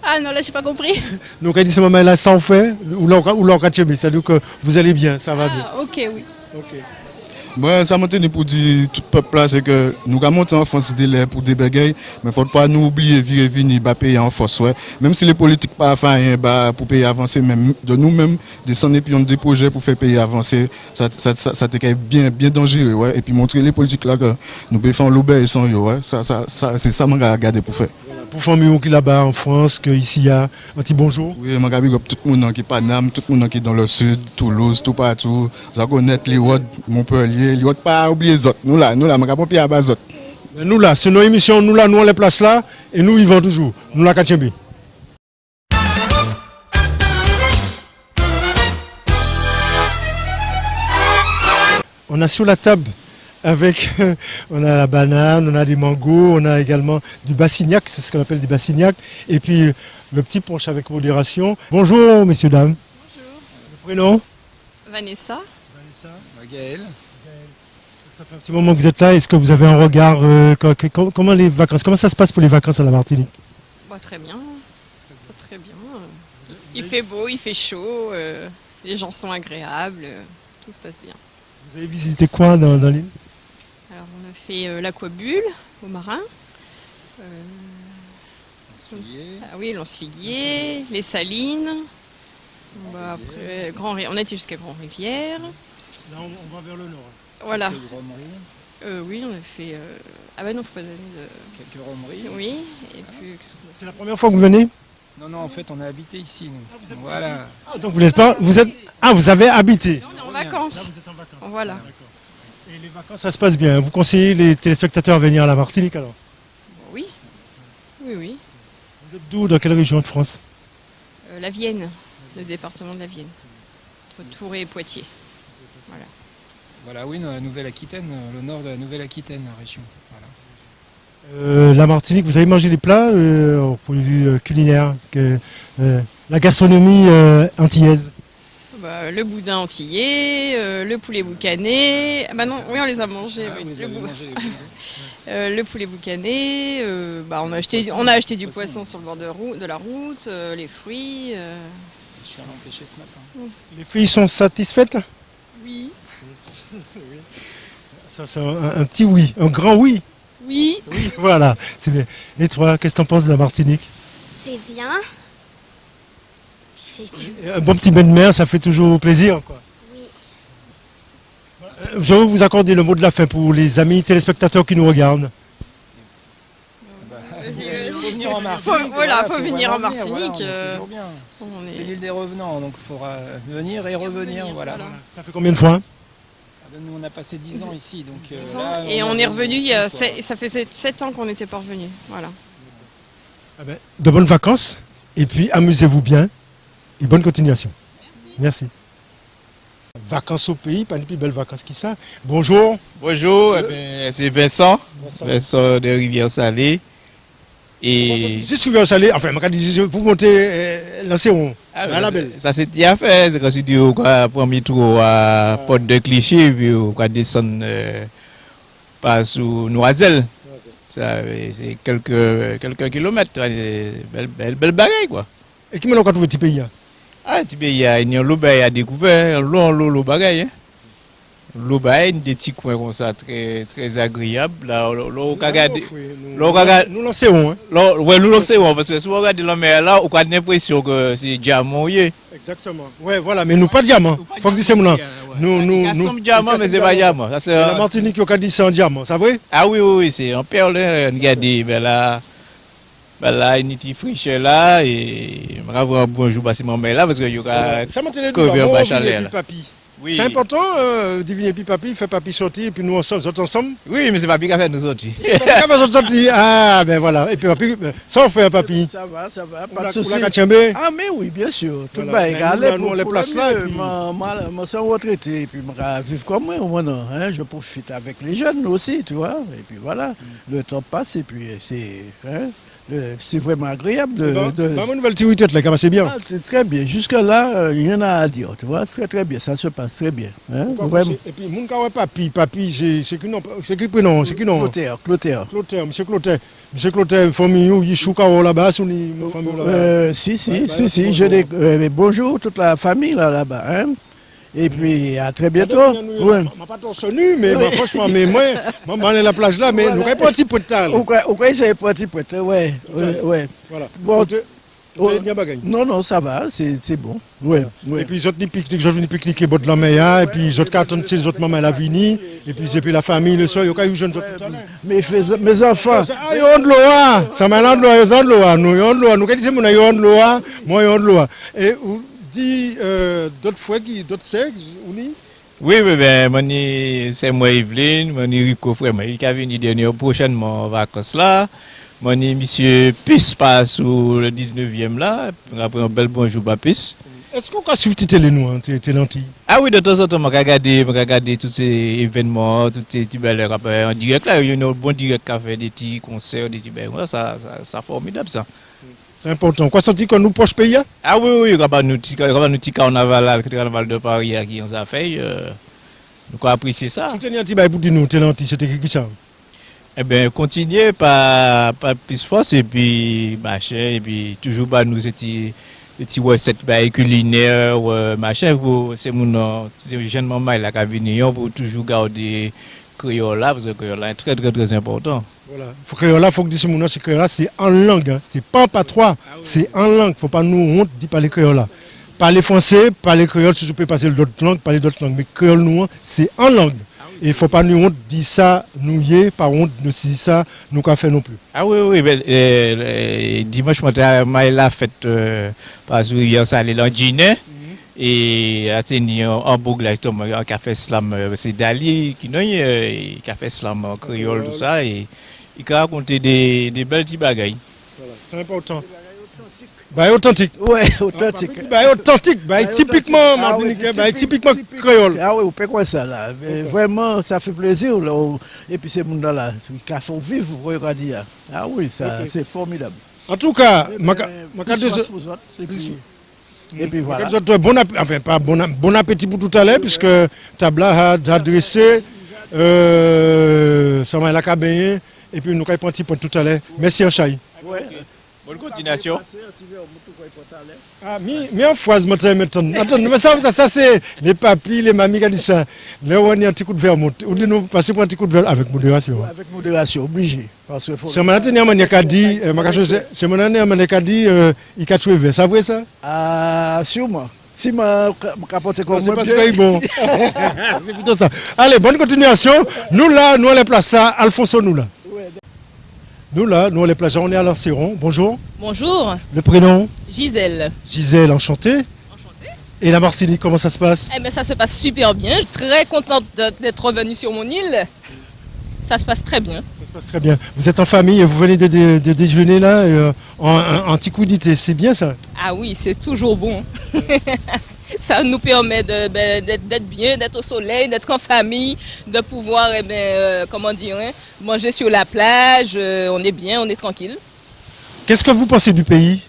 Ah non, là, j'ai pas compris. Nous qui dit ces moments-là, ça on fait ou la quatrième. C'est-à-dire que vous allez bien, ça va bien. Ah, ok, oui. Ok. Moi, ça m'a tenu pour dire tout le peuple là, c'est que nous avons monté en France délai pour des bagailles, mais il ne faut pas nous oublier de venir payer en force. Ouais. Même si les politiques pas fait rien pour payer avancer, même de nous-mêmes, descendre et puis on des projets pour faire payer avancer, ça t'est bien dangereux. Ouais. Et puis montrer les politiques là que nous pouvons faire l'obéir sans eux. Ouais. C'est ça que je regarde pour faire. Pour famille qui là-bas en France, qu'ici il y a un petit bonjour. Oui, je regarde tout le monde qui est Paname, tout le monde qui est dans le sud, Toulouse, tout partout. Vous connaissez les Montpellier, les autres pas oublier les autres. Nous là, je regarde pas à bas autres. Mais nous là, c'est nos émissions, nous là, nous on les place là, et nous vivons toujours. Nous là, Katiembi. On a sur la table avec, on a la banane, on a des mangos, on a également du bassignac, c'est ce qu'on appelle du bassignac, et puis le petit punch avec modération. Bonjour messieurs, dames. Bonjour. Le prénom? Vanessa. Vanessa. Gaël. Ça fait un petit moment que vous êtes là, est-ce que vous avez un regard, comment les vacances, comment ça se passe pour les vacances à la Martinique? Bah, très bien. Très bien. Il fait beau, il fait chaud, les gens sont agréables, tout se passe bien. Vous avez visité quoi dans l'île? Alors on a fait l'Aquabulle au marin. Ah oui, Lance-Figuier, les Salines. Bah, après, on a été jusqu'à Grand-Rivière. Là on va vers le nord. Voilà. Oui, on a fait... Ah ben non, faut pas donner de... Quelques romeries. Oui, et puis... C'est la première fois que vous venez? Non, en fait, on a habité ici, nous. Ah, vous êtes voilà. ici. Ah, donc vous n'êtes pas... Vous êtes... Ah, vous avez habité? Non, on est en vacances. Là, vous êtes en vacances. Voilà. Et les vacances, ça se passe bien. Vous conseillez les téléspectateurs à venir à la Martinique, alors? Oui. Oui. Vous êtes d'où? Dans quelle région de France? La Vienne, le département de la Vienne. Entre Tours et Poitiers. Voilà. Voilà, oui, la Nouvelle-Aquitaine, le nord de la Nouvelle-Aquitaine, la région. Voilà. La Martinique, vous avez mangé des plats au point de vue culinaire, la gastronomie antillaise? Bah, le boudin antillais, le poulet boucané. Ah bah non, oui, on les a mangés. Ah, oui. vous les avez mangés, les boudins. Le poulet boucané. On a acheté du poisson sur le bord de la route, les fruits. Je suis allé en pêcher ce matin. Les filles sont satisfaites? Oui. Ça, c'est un petit oui, un grand oui. Oui. Oui, voilà, c'est bien. Et toi, qu'est-ce que t'en penses de la Martinique? C'est bien. C'est tout. Un bon petit bain de mer, ça fait toujours plaisir, quoi. Oui. Je vais vous accorder le mot de la fin pour les amis téléspectateurs qui nous regardent. Il faut venir en Martinique. Faut venir en Martinique. Voilà, c'est l'île des revenants, donc il faudra venir et revenir. Voilà. Ça fait combien de fois? Nous, on a passé 10 ans ici. Donc, et on est revenu, ça fait 7 ans qu'on n'était pas revenu. Voilà. De bonnes vacances, et puis amusez-vous bien, et bonne continuation. Merci. Vacances au pays, pas une plus belle vacances qui ça. Bonjour. Bonjour, c'est Vincent de Rivière-Salée. Et... Je suis Rivière Salée, enfin, vous montez l'Anséron, à la belle. Ça c'est bien fait, c'est quand tu dis premier tour à Porte de Cliché, puis on va descendre pas sous Noiselle. C'est quelques kilomètres, belle bagaille quoi. Et qui m'a trouvé le petit pays? Ah, le petit pays, il y a l'eau à découvert, l'eau bagaille. L'eau des petits coins comme ça, très agréable. Nous lançons. Oui, nous lançons, parce que si on regarde la mer là, on a l'impression que c'est diamant. Exactement. Oui, voilà, mais nous pas diamant. Faut que c'est mon nous sommes diamant, mais c'est pas diamant. La Martinique, on a dit c'est un diamant, c'est vrai? Ah oui, c'est un perle. Regardez, là, il y a une petite friche là, et je vais avoir un bonjour parce que mon là, parce que il y a couvert par chaleur. Oui. C'est important, diviner puis papi, faire papi sortir, et puis nous ensemble. Oui, mais c'est papi qui a fait nous sortir. Ah, ben voilà. Et puis papi, ça on fait un papi. Ça va, pas de souci. Ah, mais oui, bien sûr. Tout va égaler pour les places là. Moi, c'est retraité, et puis je vais vivre comme moi, non. Je profite avec les jeunes aussi, tu vois. Et puis voilà, le temps passe, et puis c'est vraiment agréable. Mon nouvelle tirette là, c'est bien. C'est très bien. Jusque-là, il y en a à dire, tu vois. C'est très bien, ça se passe très bien. Et puis, mon gars, papi, c'est qui non? Clotaire. Monsieur Clotaire, famille, il chouka là-bas, Si, je dis bonjour toute la famille là-bas. Et puis, à très bientôt. Je ne pas torse nu, mais franchement, moi, je suis à la plage là, mais nous n'avons pas un petit peu de tal. Pourquoi c'est un petit peu de tal? Ouais. Voilà. Bon, non, ça va, c'est bon. Ouais. Et puis, je viens pique-niquer bord de la mer, et puis, je cartonne les autres mamans à la vini, et puis, la famille, le soir, il y a eu jeune autres. Mais mes enfants. Ah, il y a de l'eau, ça m'a l'air de l'eau, il y a de l'eau, nous, qu'est-ce que c'est, il y a de l'eau, moi, il y a de l'eau. Et, dit d'autres fois, d'autres sexes, Oui, oui, ben, c'est moi Evelyne, moi Rico frère, il qui a venu dernière prochainement en vacances là. Moi monsieur Puce passe sur le 19e là, après un bel bonjour à Puce. Est-ce qu'on peut suivre télé nous, hein, Télanti? Ah oui, de temps en temps, je regarde tous ces événements, tous ces petits belles en direct là, il y a un bon direct qui a fait des petits concerts, des petits belles, ça formidable ça. C'est important. Quoi senti qu'on nous poche pays? Ah oui, oui, quand nous petit carnaval là, le carnaval de Paris qui on a fait, nous avons apprécié ça. Si tu as un petit bail pour nous, Télanti, c'était qui ça? Eh bien, continuer par plus force et puis machin, et puis toujours bah, nous c'était petits recettes culinaires, machin, c'est mon jeune maman là qui a venu pour toujours garder créole là, parce que créole là est très très très important. Voilà. Créole là, faut que dise mon c'est créole là, c'est en langue, hein. C'est pas en patois, c'est en langue. Faut pas nous honte d'y parler créole là. Parler français, parler créole, si je peux passer d'autres langues, parler d'autres langues, mais créole nous, c'est en langue. Et il ne faut pas nous honte dire ça, nous y est, par honte de dire ça, nous qu'à faire non plus. Ah oui, oui, ben, dimanche matin, la fête, parce que hier, ça allait dans Guinée, et à tenir en Bourg, justement, un café slam, c'est Dali qui a fait slam en créole, tout ça, et il a raconté des belles petits bagailles. Voilà, c'est important. Bah, authentique. Ouais, authentique. Bah, authentique. Bah, typiquement martiniquais, bah, typiquement créole. Ah oui, on peut quoi ça là. Vraiment, ça fait plaisir. Là. Et puis ces gens là, qui font vivre, vous regardez. Ah oui, ça, c'est formidable. En tout cas, et puis voilà. Bon appétit pour tout à l'heure, puisque Tabla a dressé, ça m'a la cabine, et puis nous avons un petit point tout à l'heure. Merci, Anchaï. Ouais. Bonne continuation. Ah, mais en phrase maintenant. Attends, mais ça c'est les papis, les mamies qui disent ça. Là, on a un petit coup de verre. On dit nous passer pour un petit coup de verre avec modération. Avec modération, obligé. C'est mon année à dit, c'est mon année à dit, il a trouvé. Ça vrai ça? Ah, sûrement. Si ma capote comme c'est parce que c'est bon. C'est plutôt ça. Allez, bonne continuation. Nous là, nous on les place ça. Alfonso, nous là. Nous là, nous les plages, on est à Lanceron. Bonjour. Bonjour. Le prénom? Gisèle. Gisèle, enchantée. Enchantée. Et la Martinique, comment ça se passe? Eh bien, ça se passe super bien. Je suis très contente d'être revenue sur mon île. Ça se passe très bien. Ça se passe très bien. Vous êtes en famille et vous venez de déjeuner là, en petit coup d'été. C'est bien ça? Ah oui, c'est toujours bon. Ça nous permet d'être bien, d'être au soleil, d'être en famille, de pouvoir, comment dire, manger sur la plage. On est bien, on est tranquille. Qu'est-ce que vous pensez du pays?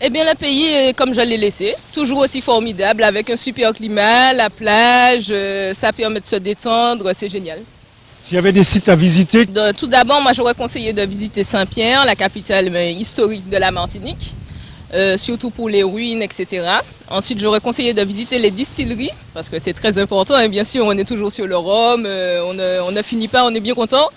Eh bien, le pays, comme je l'ai laissé, toujours aussi formidable, avec un super climat, la plage, ça permet de se détendre, c'est génial. S'il y avait des sites à visiter? Tout d'abord, moi, j'aurais conseillé de visiter Saint-Pierre, la capitale historique de la Martinique. Surtout pour les ruines, etc. Ensuite, j'aurais conseillé de visiter les distilleries, parce que c'est très important, et bien sûr, on est toujours sur le rhum, on ne finit pas, on est bien content.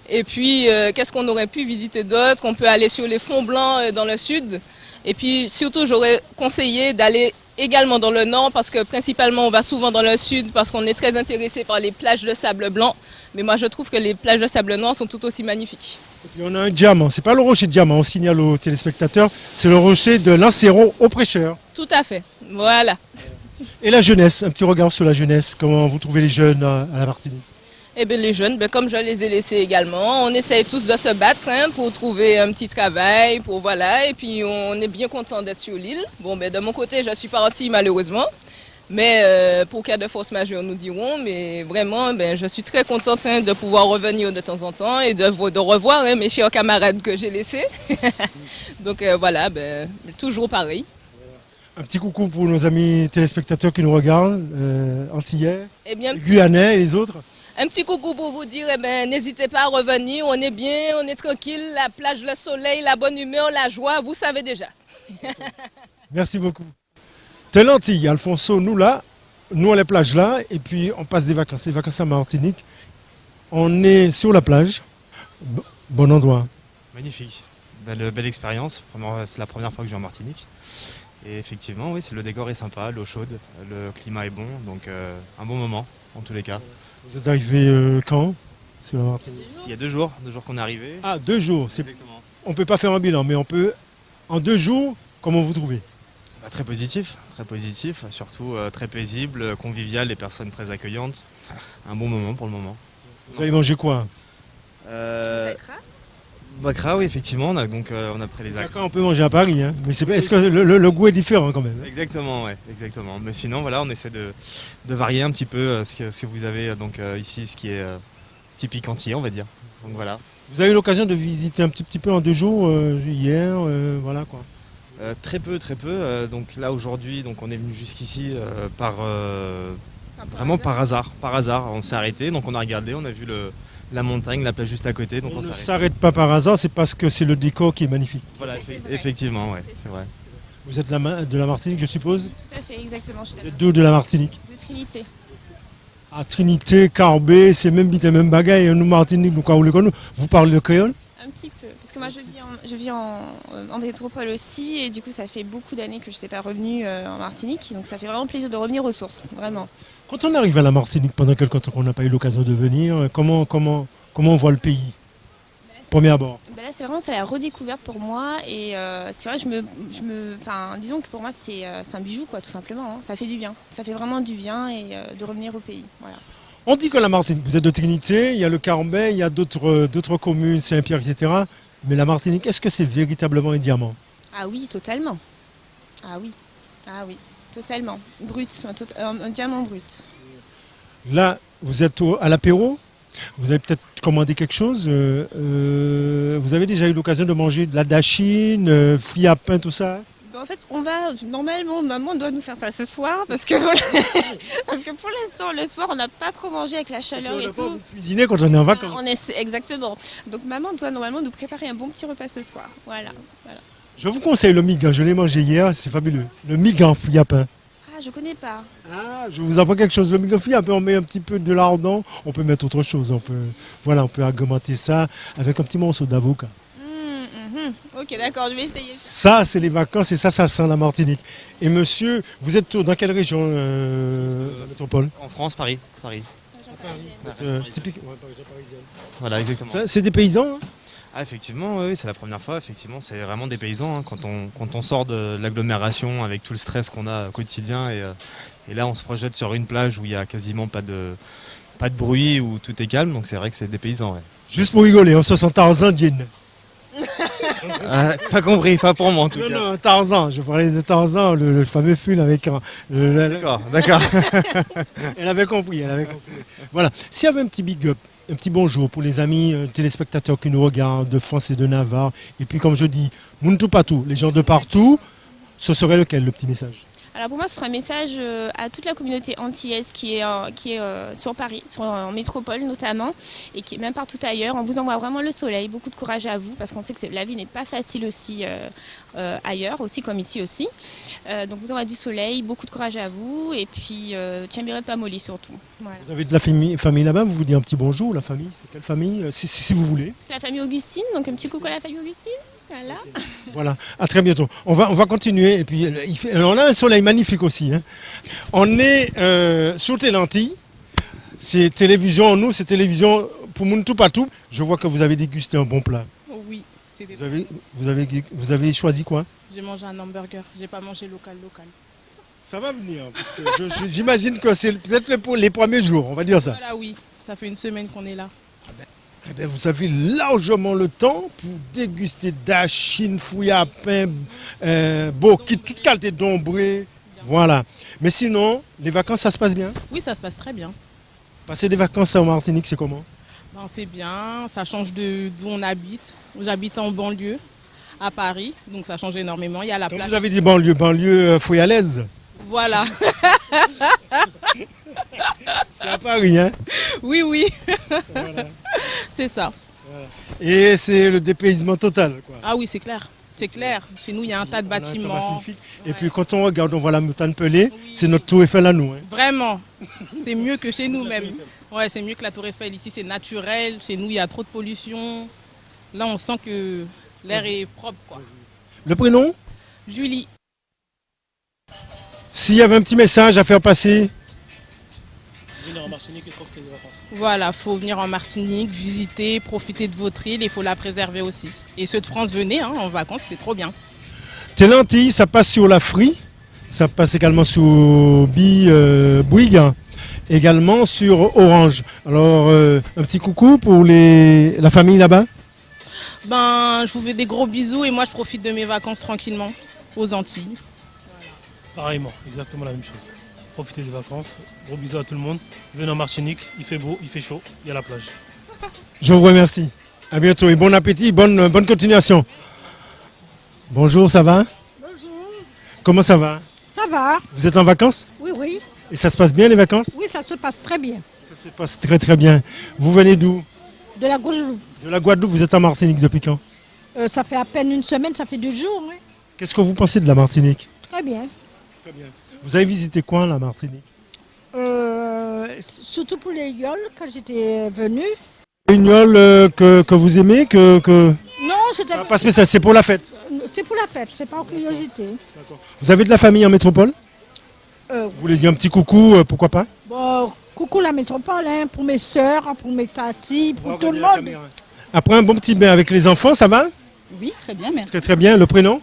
Et puis, qu'est-ce qu'on aurait pu visiter d'autre? On peut aller sur les fonds blancs dans le sud. Et puis, surtout, j'aurais conseillé d'aller également dans le nord, parce que principalement, on va souvent dans le sud, parce qu'on est très intéressé par les plages de sable blanc. Mais moi, je trouve que les plages de sable noir sont tout aussi magnifiques. Et puis on a un diamant, c'est pas le rocher de diamant, on signale aux téléspectateurs, c'est le rocher de Lanceron au Prêcheur. Tout à fait, voilà. Et la jeunesse, un petit regard sur la jeunesse, comment vous trouvez les jeunes à la Martinique? Eh bien les jeunes, comme je les ai laissés également, on essaye tous de se battre pour trouver un petit travail, voilà, et puis on est bien content d'être sur l'île. Bon, de mon côté, je suis partie malheureusement. Mais pour cas de force majeure, nous dirons. Mais vraiment, je suis très contente de pouvoir revenir de temps en temps et de revoir mes chers camarades que j'ai laissés. Donc voilà, toujours pareil. Un petit coucou pour nos amis téléspectateurs qui nous regardent, antillais, guyanais et les autres. Un petit coucou pour vous dire, n'hésitez pas à revenir, on est bien, on est tranquille, la plage, le soleil, la bonne humeur, la joie, vous savez déjà. Merci beaucoup. Télanti, Alfonso, nous là, nous à la plage là, et puis on passe des vacances à Martinique. On est sur la plage, bon endroit. Magnifique, belle expérience, c'est la première fois que je vais en Martinique. Et effectivement, oui, le décor est sympa, l'eau chaude, le climat est bon, donc un bon moment en tous les cas. Vous êtes arrivé quand sur la Martinique? Il y a 2 jours qu'on est arrivé. Ah, 2 jours, exactement. On ne peut pas faire un bilan, mais on peut, en 2 jours, comment vous trouvez? Très positif, très positif, surtout très paisible, convivial, les personnes très accueillantes. Un bon moment pour le moment. Vous avez mangé quoi? Bakra, oui, effectivement, on a pris les Bakra, on peut manger à Paris, hein. Mais est-ce que le goût est différent quand même? Exactement, ouais, exactement. Mais sinon, voilà, on essaie de varier un petit peu ce que vous avez donc ici, ce qui est typique antillais, on va dire. Donc voilà. Vous avez eu l'occasion de visiter un petit peu en 2 jours hier, voilà quoi. Très peu. Donc là aujourd'hui, donc on est venu jusqu'ici vraiment par hasard. Par hasard, on s'est arrêté, donc on a regardé, on a vu la montagne, la plage juste à côté. Donc on ne s'arrête pas par hasard, c'est parce que c'est le décor qui est magnifique. Voilà, effectivement, ouais, c'est vrai. Vous êtes de la Martinique, je suppose? Tout à fait, exactement. Vous êtes d'où de la Martinique? De Trinité. À Trinité, Carbet, c'est même bité, même bagaille. Nous, Martinique, vous parlez le créole? Un petit peu, parce que moi je vis en métropole aussi, et du coup ça fait beaucoup d'années que je ne suis pas revenue en Martinique, donc ça fait vraiment plaisir de revenir aux sources, vraiment. Quand on arrive à la Martinique, pendant quelque temps qu'on n'a pas eu l'occasion de venir, comment on voit le pays? Premier abord. Là c'est vraiment la redécouverte pour moi, et c'est vrai, disons que pour moi c'est un bijou quoi, tout simplement, hein. Ça fait du bien, ça fait vraiment du bien, et de revenir au pays, voilà. On dit que la Martinique, vous êtes de Trinité, il y a le Carbet, il y a d'autres communes, Saint-Pierre, etc. Mais la Martinique, est-ce que c'est véritablement un diamant? Ah oui, totalement. Ah oui, totalement. Brut, un diamant brut. Là, vous êtes à l'apéro, vous avez peut-être commandé quelque chose. Vous avez déjà eu l'occasion de manger de la dachine, fruits à pain, tout ça? En fait, normalement, maman doit nous faire ça ce soir, parce que pour l'instant, le soir, on n'a pas trop mangé avec la chaleur et tout. Vous cuisinez quand on est en vacances. Exactement. Donc maman doit normalement nous préparer un bon petit repas ce soir. Voilà. Je vous conseille le migan, je l'ai mangé hier, c'est fabuleux. Le migan fruits à pain. Ah, je connais pas. Ah, je vous apprends quelque chose. Le migan fruits à pain, on met un petit peu de lardon, on peut mettre autre chose. On peut agrémenter ça avec un petit morceau d'avocat. Ok, d'accord, je vais essayer. Ça, c'est les vacances et ça sent la Martinique. Et monsieur, vous êtes dans quelle région la métropole? En France, Paris. Typique, région parisienne. Voilà, exactement. C'est des paysans, hein? Ah, effectivement, oui, c'est la première fois. Effectivement, c'est vraiment des paysans, hein, quand on sort de l'agglomération avec tout le stress qu'on a au quotidien. Et là, on se projette sur une plage où il n'y a quasiment pas de bruit, où tout est calme. Donc c'est vrai que c'est des paysans. Ouais. Juste pour rigoler, on se sent Tarzan d'Yen. Pas compris, pas pour moi en tout cas. Non, Tarzan, je parlais de Tarzan, le fameux film avec... D'accord. Elle avait compris. Voilà, s'il y avait un petit big up, un petit bonjour pour les amis téléspectateurs qui nous regardent de France et de Navarre, et puis comme je dis, Muntu Patou, les gens de partout, ce serait lequel, le petit message? Alors pour moi, ce sera un message à toute la communauté antillaise qui est sur Paris, en métropole notamment, et qui est même partout ailleurs. On vous envoie vraiment le soleil, beaucoup de courage à vous, parce qu'on sait que la vie n'est pas facile aussi ailleurs, aussi comme ici aussi. Donc vous envoie du soleil, beaucoup de courage à vous, et puis Tiambiré pas molly surtout. Voilà. Vous avez de la famille là-bas, vous dites un petit bonjour, la famille, c'est quelle famille, si vous voulez? C'est la famille Augustine, donc un petit coucou à la famille Augustine. Voilà. Voilà, à très bientôt. On va continuer. Et puis, on a un soleil magnifique aussi, hein. On est sur tes lentilles. C'est télévision, nous, c'est télévision pour Muntu Patou. Je vois que vous avez dégusté un bon plat. Oui, c'est des vous avez choisi quoi? J'ai mangé un hamburger, j'ai pas mangé local. Ça va venir, parce que j'imagine que c'est peut-être les premiers jours, on va dire ça. Voilà, oui, ça fait une semaine qu'on est là. Eh bien, vous avez largement le temps pour déguster dachine, fruits à pain, boki, toute qualité d'ombré. Voilà. Mais sinon, les vacances, ça se passe bien? Oui, ça se passe très bien. Passer des vacances en Martinique, c'est comment? C'est bien, ça change d'où on habite. J'habite en banlieue, à Paris, donc ça change énormément. Il y a la Quand plage. vous avez dit banlieue fouillalaise? Voilà. C'est à Paris, hein? Oui. Voilà. C'est ça. Voilà. Et c'est le dépaysement total, quoi. Ah oui, c'est clair. C'est clair. Chez nous, il y a un tas de bâtiments. Et puis quand on regarde, on voit la montagne Pelée, c'est notre tour Eiffel à nous, hein. Vraiment. C'est mieux que chez nous même. Ouais, c'est mieux que la tour Eiffel. Ici, c'est naturel. Chez nous, il y a trop de pollution. Là, on sent que l'air est propre, quoi. Le prénom? Julie. S'il y avait un petit message à faire passer? Venir en Martinique et profiter des vacances. Voilà, faut venir en Martinique, visiter, profiter de votre île, il faut la préserver aussi. Et ceux de France, venez en vacances, c'est trop bien. Tes lentilles, ça passe sur la frite, Ça passe également sur Bouygues, également sur Orange. Alors, un petit coucou pour la famille là-bas. Ben, je vous fais des gros bisous et moi je profite de mes vacances tranquillement aux Antilles. Pareillement, exactement la même chose. Profitez des vacances. Gros bisous à tout le monde. Venez en Martinique, il fait beau, il fait chaud, il y a la plage. Je vous remercie. À bientôt et bon appétit, bonne continuation. Bonjour, ça va? Bonjour. Comment ça va? Ça va? Vous êtes en vacances? Oui, oui. Et ça se passe bien les vacances? Oui, ça se passe très bien. Ça se passe très très bien. Vous venez d'où? De la Guadeloupe. De la Guadeloupe, vous êtes en Martinique depuis quand? Ça fait à peine une semaine, ça fait 2 jours. Hein. Qu'est-ce que vous pensez de la Martinique? Très bien. Très bien. Vous avez visité quoi la Martinique? Surtout pour les yoles, quand j'étais venue. Une yole que vous aimez Non, c'était pas spécial, c'est pour la fête. C'est pour la fête, c'est pas en curiosité. Vous avez de la famille en métropole? Vous voulez dire un petit coucou, pourquoi pas? Bon, coucou la métropole, hein, pour mes soeurs, pour mes tatis, pour tout le monde. Après un bon petit bain avec les enfants, ça va? Oui, très bien, merci. Très très bien. Le prénom?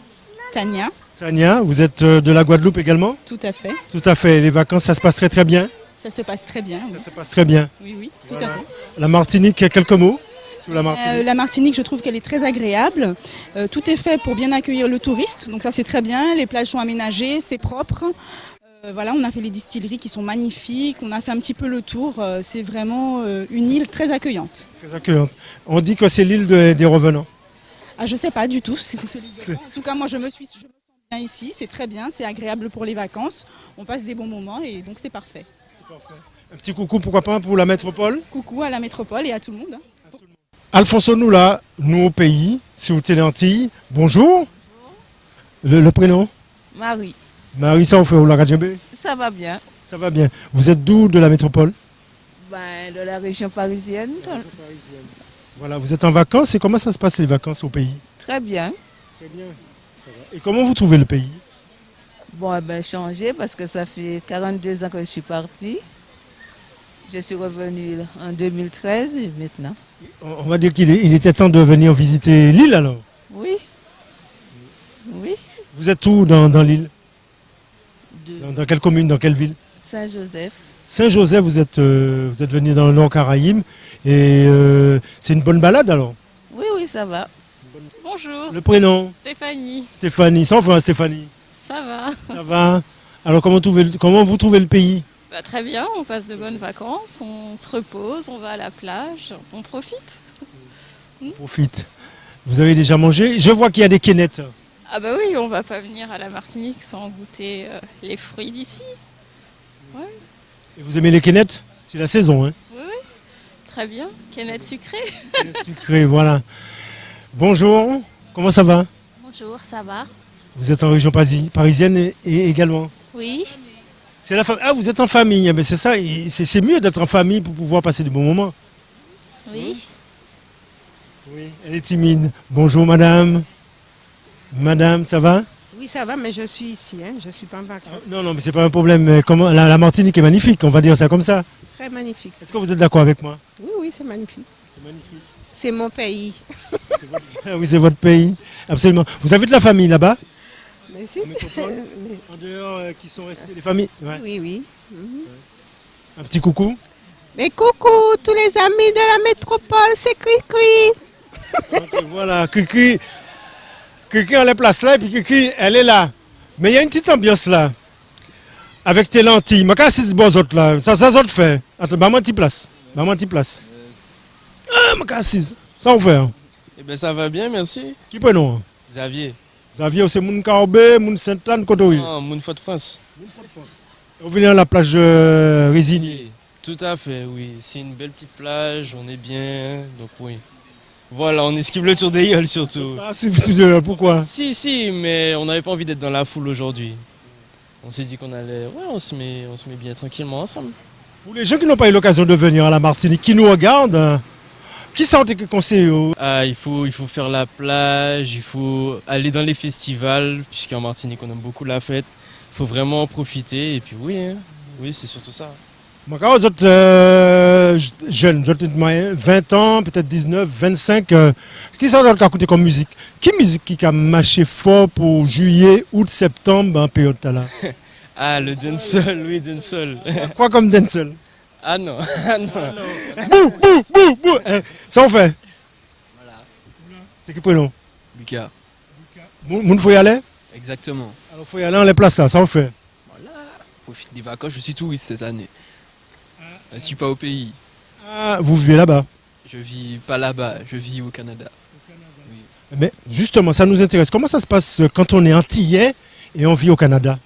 Tania. Tania, vous êtes de la Guadeloupe également? Tout à fait. Tout à fait. Les vacances, ça se passe très très bien? Ça se passe très bien. Oui. Ça se passe très bien. Oui, oui, tout Voilà. à fait. La Martinique, quelques mots sur la Martinique? La Martinique, je trouve qu'elle est très agréable. Tout est fait pour bien accueillir le touriste, donc ça c'est très bien. Les plages sont aménagées, c'est propre. Voilà, on a fait les distilleries qui sont magnifiques, on a fait un petit peu le tour. C'est vraiment une île très accueillante. Très accueillante. On dit que c'est l'île des revenants. Ah, je sais pas du tout, c'était celui de... En tout cas, moi je me sens bien ici, c'est très bien, c'est agréable pour les vacances. On passe des bons moments et donc c'est parfait. Un petit coucou, pourquoi pas, pour la métropole? Coucou à la métropole et à tout le monde. Alfonso Noula, nous au pays, sur Télé Antilles. Bonjour. Le prénom? Marie. Marie, ça vous fait au Lagadjembe? Ça va bien. Ça va bien. Vous êtes d'où de la métropole? Ben, de la région parisienne. Voilà, vous êtes en vacances et comment ça se passe les vacances au pays? Très bien. Très bien. Ça va. Et comment vous trouvez le pays? Bon, eh ben, changé parce que ça fait 42 ans que je suis partie. Je suis revenue en 2013 et maintenant. On va dire qu'il était temps de venir visiter l'île alors? Oui. Oui. Vous êtes où dans l'île? Dans quelle commune, dans quelle ville? Saint-Joseph. Saint-Joseph, vous êtes venu dans le Nord Caraïbes et c'est une bonne balade alors? Oui, oui, ça va. Bonjour. Le prénom? Stéphanie. Stéphanie, sans fin Stéphanie. Ça va. Ça va. Alors comment vous trouvez le pays? Bah, très bien, on passe de bonnes vacances, on se repose, on va à la plage, on profite. Profite. Vous avez déjà mangé? Je vois qu'il y a des quénettes. Ah bah oui, on va pas venir à la Martinique sans goûter les fruits d'ici. Ouais. Et vous aimez les quénettes? C'est la saison, hein? Oui, oui. Très bien. Quénette sucrée. Sucré, voilà. Bonjour, comment ça va? Bonjour, ça va? Vous êtes en région parisienne et également? Oui. C'est la famille. Ah, vous êtes en famille, mais c'est ça, c'est mieux d'être en famille pour pouvoir passer de bons moments. Oui. Oui, elle est timide. Bonjour madame. Madame, ça va? Oui, ça va, mais je suis ici, hein. Je ne suis pas en vacances. Non, non, mais c'est pas un problème. Mais comment, la Martinique est magnifique, on va dire ça comme ça. Très magnifique. Est-ce que vous êtes d'accord avec moi? Oui, oui, c'est magnifique. C'est magnifique. C'est mon pays. Ah oui, c'est votre pays, absolument. Vous avez de la famille là-bas? Mais si. En dehors, qui sont restées les familles? Ouais. Oui, oui. Un petit coucou? Mais coucou, tous les amis de la métropole, c'est Cri-Cri. Ok, voilà, Cri-Cri. Cri-Cri, on la place là, et puis Cri-Cri, elle est là. Mais il y a une petite ambiance là. Avec tes lentilles. Je vais assis bon autres là. Ça autres fait. Attends, bah moi, une place. Bah moi, une place. Ah, je vais assis. Ça vous fait. Hein? Eh bien, ça va bien, merci. Qui peut nous? Xavier. Xavier, c'est Moun Kaobe, Moun Sainte-Anne, Kotoui. Non, Moun Fort-France. On vient à la plage Résigny. Tout à fait, oui. C'est une belle petite plage, on est bien, donc oui. Voilà, on esquive le tour des Yoles surtout. Ah, pourquoi? Si, mais on n'avait pas envie d'être dans la foule aujourd'hui. On s'est dit qu'on allait... Ouais, on se met bien tranquillement ensemble. Pour les gens qui n'ont pas eu l'occasion de venir à la Martinique, qui nous regardent, qui sont tes conseils? Il faut faire la plage, il faut aller dans les festivals, puisqu'en Martinique on aime beaucoup la fête. Il faut vraiment en profiter, et puis oui, hein, oui c'est surtout ça. Moi, vous êtes jeune, vous êtes 20 ans, peut-être 19, 25. Ce qui ça doit écouter comme musique? Quelle musique qui a marché fort pour juillet, août, septembre en période là? Ah, le dancehall, oui, dancehall. Quoi comme dancehall? Ah non, ah non. Bouh, bouh, bouh, bouh. Ça on fait. Voilà. C'est qui prénom? Lucas. Moun faut y aller? Exactement. Alors faut y aller en les places là, ça on fait. Profite des vacances, je suis touriste cette année. Je ne suis pas au pays. Ah, vous vivez là-bas? Je vis pas là-bas, je vis au Canada. Mais justement, ça nous intéresse. Comment ça se passe quand on est antillais et on vit au Canada?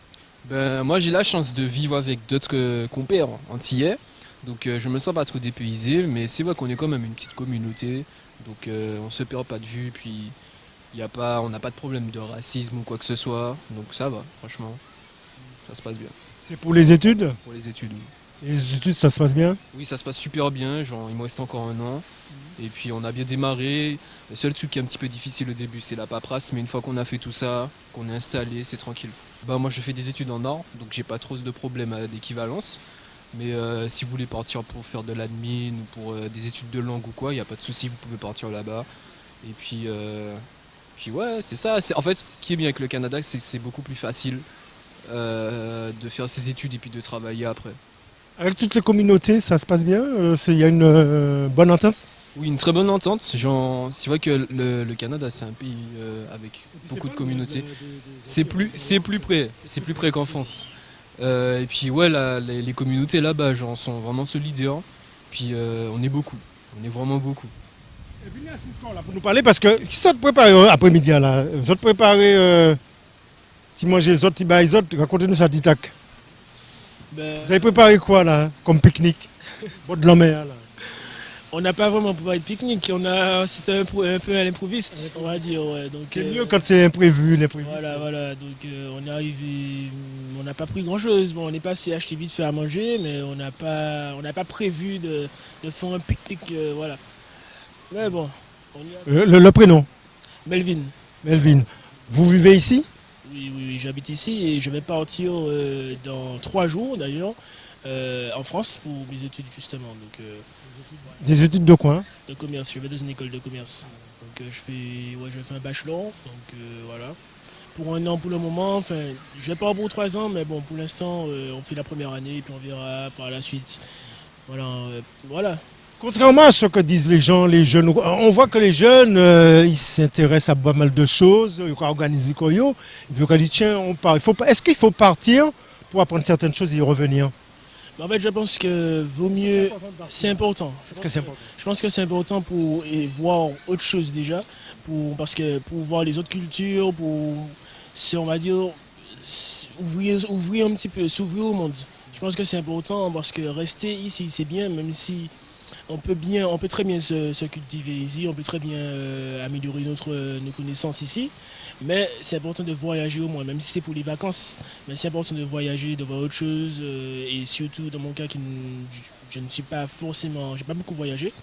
Ben, moi j'ai la chance de vivre avec d'autres compères antillais. Donc je me sens pas trop dépaysé, mais c'est vrai qu'on est quand même une petite communauté. Donc on se perd pas de vue, puis on n'a pas de problème de racisme ou quoi que ce soit. Donc ça va, franchement, ça se passe bien. C'est pour les études? Pour les études, oui. Les études, ça se passe bien? Oui, ça se passe super bien, genre il me reste encore un an. Et puis on a bien démarré. Le seul truc qui est un petit peu difficile au début, c'est la paperasse, mais une fois qu'on a fait tout ça, qu'on est installé, c'est tranquille. Bah, moi je fais des études en or, donc j'ai pas trop de problèmes d'équivalence. Mais si vous voulez partir pour faire de l'admin ou pour des études de langue ou quoi, il n'y a pas de souci, vous pouvez partir là-bas. Et puis ouais, c'est ça. En fait, ce qui est bien avec le Canada, c'est que c'est beaucoup plus facile de faire ses études et puis de travailler après. Avec toutes les communautés, ça se passe bien? Il y a une bonne entente? Oui, une très bonne entente. C'est vrai que le Canada, c'est un pays avec beaucoup de communautés. C'est plus près qu'en France. Et puis ouais, les communautés là-bas sont vraiment solidaires. Puis on est beaucoup, on est vraiment beaucoup. Et venez assistant là pour nous parler parce que si ça te prépare après-midi là, vous te préparez, si manger les autres, si les autres, racontez-nous ça d'Itac. Vous avez préparé quoi là, comme pique-nique? Bon de la mer là. On n'a pas vraiment préparé de pique-nique, c'était un peu à l'improviste, on va dire. Ouais. C'est mieux quand c'est imprévu, l'imprévu. Voilà. Donc on est arrivé, on n'a pas pris grand-chose. Bon, on est passé acheter vite fait à manger, mais on n'a pas prévu de faire un pique-nique, voilà. Mais bon. Le prénom? Melvin. Melvin. Vous vivez ici? Oui, j'habite ici et je vais partir dans 3 jours d'ailleurs en France pour mes études justement. Donc, des études de quoi? De commerce, je vais dans une école de commerce. Donc je fais un bachelor, donc voilà. Pour 1 an pour le moment, enfin je vais pas pour 3 ans, mais bon pour l'instant on fait la première année et puis on verra par la suite. Voilà. Contrairement à ce que disent les gens, les jeunes, on voit que les jeunes, ils s'intéressent à pas mal de choses, ils organisent quoi, et puis on dit tiens, on part. Est-ce qu'il faut partir pour apprendre certaines choses et y revenir? En fait, je pense que vaut mieux. C'est important. Je pense que c'est important pour voir autre chose déjà, parce que pour voir les autres cultures, on va dire, ouvrir un petit peu, s'ouvrir au monde. Je pense que c'est important parce que rester ici, c'est bien, même si on peut très bien se cultiver ici, on peut très bien améliorer nos connaissances ici. Mais c'est important de voyager au moins, même si c'est pour les vacances. Mais c'est important de voyager, de voir autre chose. Et surtout, dans mon cas, je ne suis pas forcément... J'ai pas beaucoup voyagé.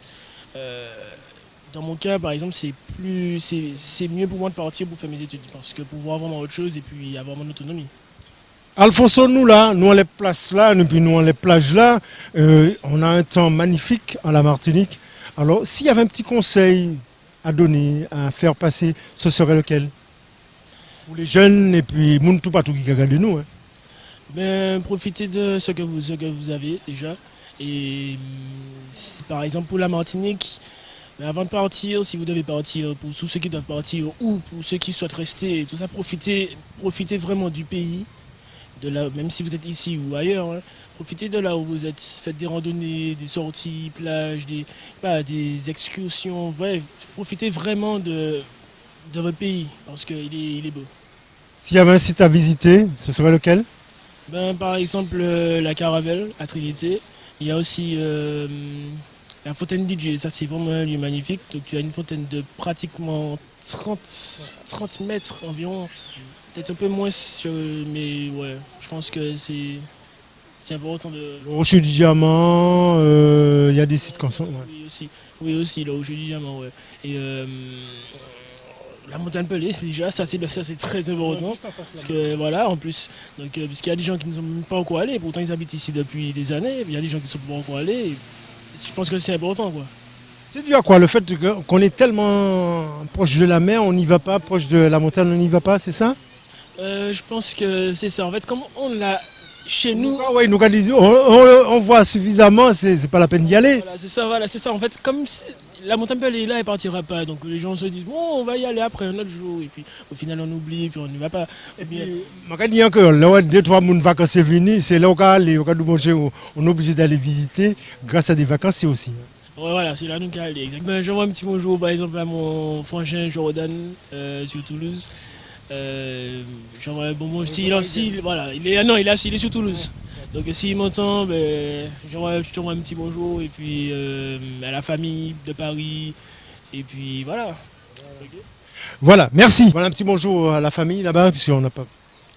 Dans mon cas, par exemple, c'est mieux pour moi de partir pour faire mes études. Parce que pour voir vraiment autre chose et puis avoir mon autonomie. Alfonso, nous on les places là, et puis nous on les plages là. On a un temps magnifique à la Martinique. Alors, s'il y avait un petit conseil à donner, à faire passer, ce serait lequel? Pour les jeunes et puis moun tout partout qui regarde nous. Hein. Ben, profitez de ce que vous avez déjà. Et par exemple pour la Martinique, ben, avant de partir, si vous devez partir, pour tous ceux qui doivent partir ou pour ceux qui souhaitent rester, tout ça, profitez vraiment du pays. Même si vous êtes ici ou ailleurs, hein, profitez de là où vous êtes, faites des randonnées, des sorties, plages, des excursions, ouais, profitez vraiment de votre pays parce qu'il est beau. S'il y avait un site à visiter, ce serait lequel? Ben, par exemple la Caravelle à Trinité, il y a aussi la fontaine DJ, ça c'est vraiment un lieu magnifique, donc tu as une fontaine de pratiquement 30 mètres environ. Peut-être un peu moins, mais ouais, je pense que c'est important de... Le Rocher du Diamant, il y a des sites comme ça. Ouais. Oui aussi, le Rocher du Diamant, ouais. Et la montagne Pelée, déjà, ça c'est très important. Parce que voilà, en plus, donc, puisqu'il y a des gens qui ne sont même pas encore allés, pourtant ils habitent ici depuis des années, il y a des gens qui ne sont pas encore allés. Et je pense que c'est important, quoi. C'est dû à quoi? Le fait qu'on est tellement proche de la mer, on n'y va pas, proche de la montagne, on n'y va pas, c'est ça? Je pense que c'est ça. En fait, comme on l'a chez nous... Oui, on voit suffisamment, c'est pas la peine d'y aller. Voilà, c'est ça. En fait, comme si la montagne Pelée est là, elle partira pas. Donc les gens se disent, bon, on va y aller après un autre jour. Et puis au final, on oublie, puis on n'y va pas. Et puis, je dis que là, 2-3 mois de vacances c'est fini, c'est là où on est obligé d'aller visiter grâce à des vacances aussi. Ouais, voilà, c'est là nous qu'à aller. Exactement. J'envoie un petit bonjour, par exemple, à mon frangin Jordan sur Toulouse. J'envoie un bonjour aussi. Voilà, il est sur Toulouse. Donc s'il m'entend, j'envoie un petit bonjour. Et puis à la famille de Paris. Et puis voilà. Voilà, merci. Voilà un petit bonjour à la famille là-bas, puisqu'on n'a pas...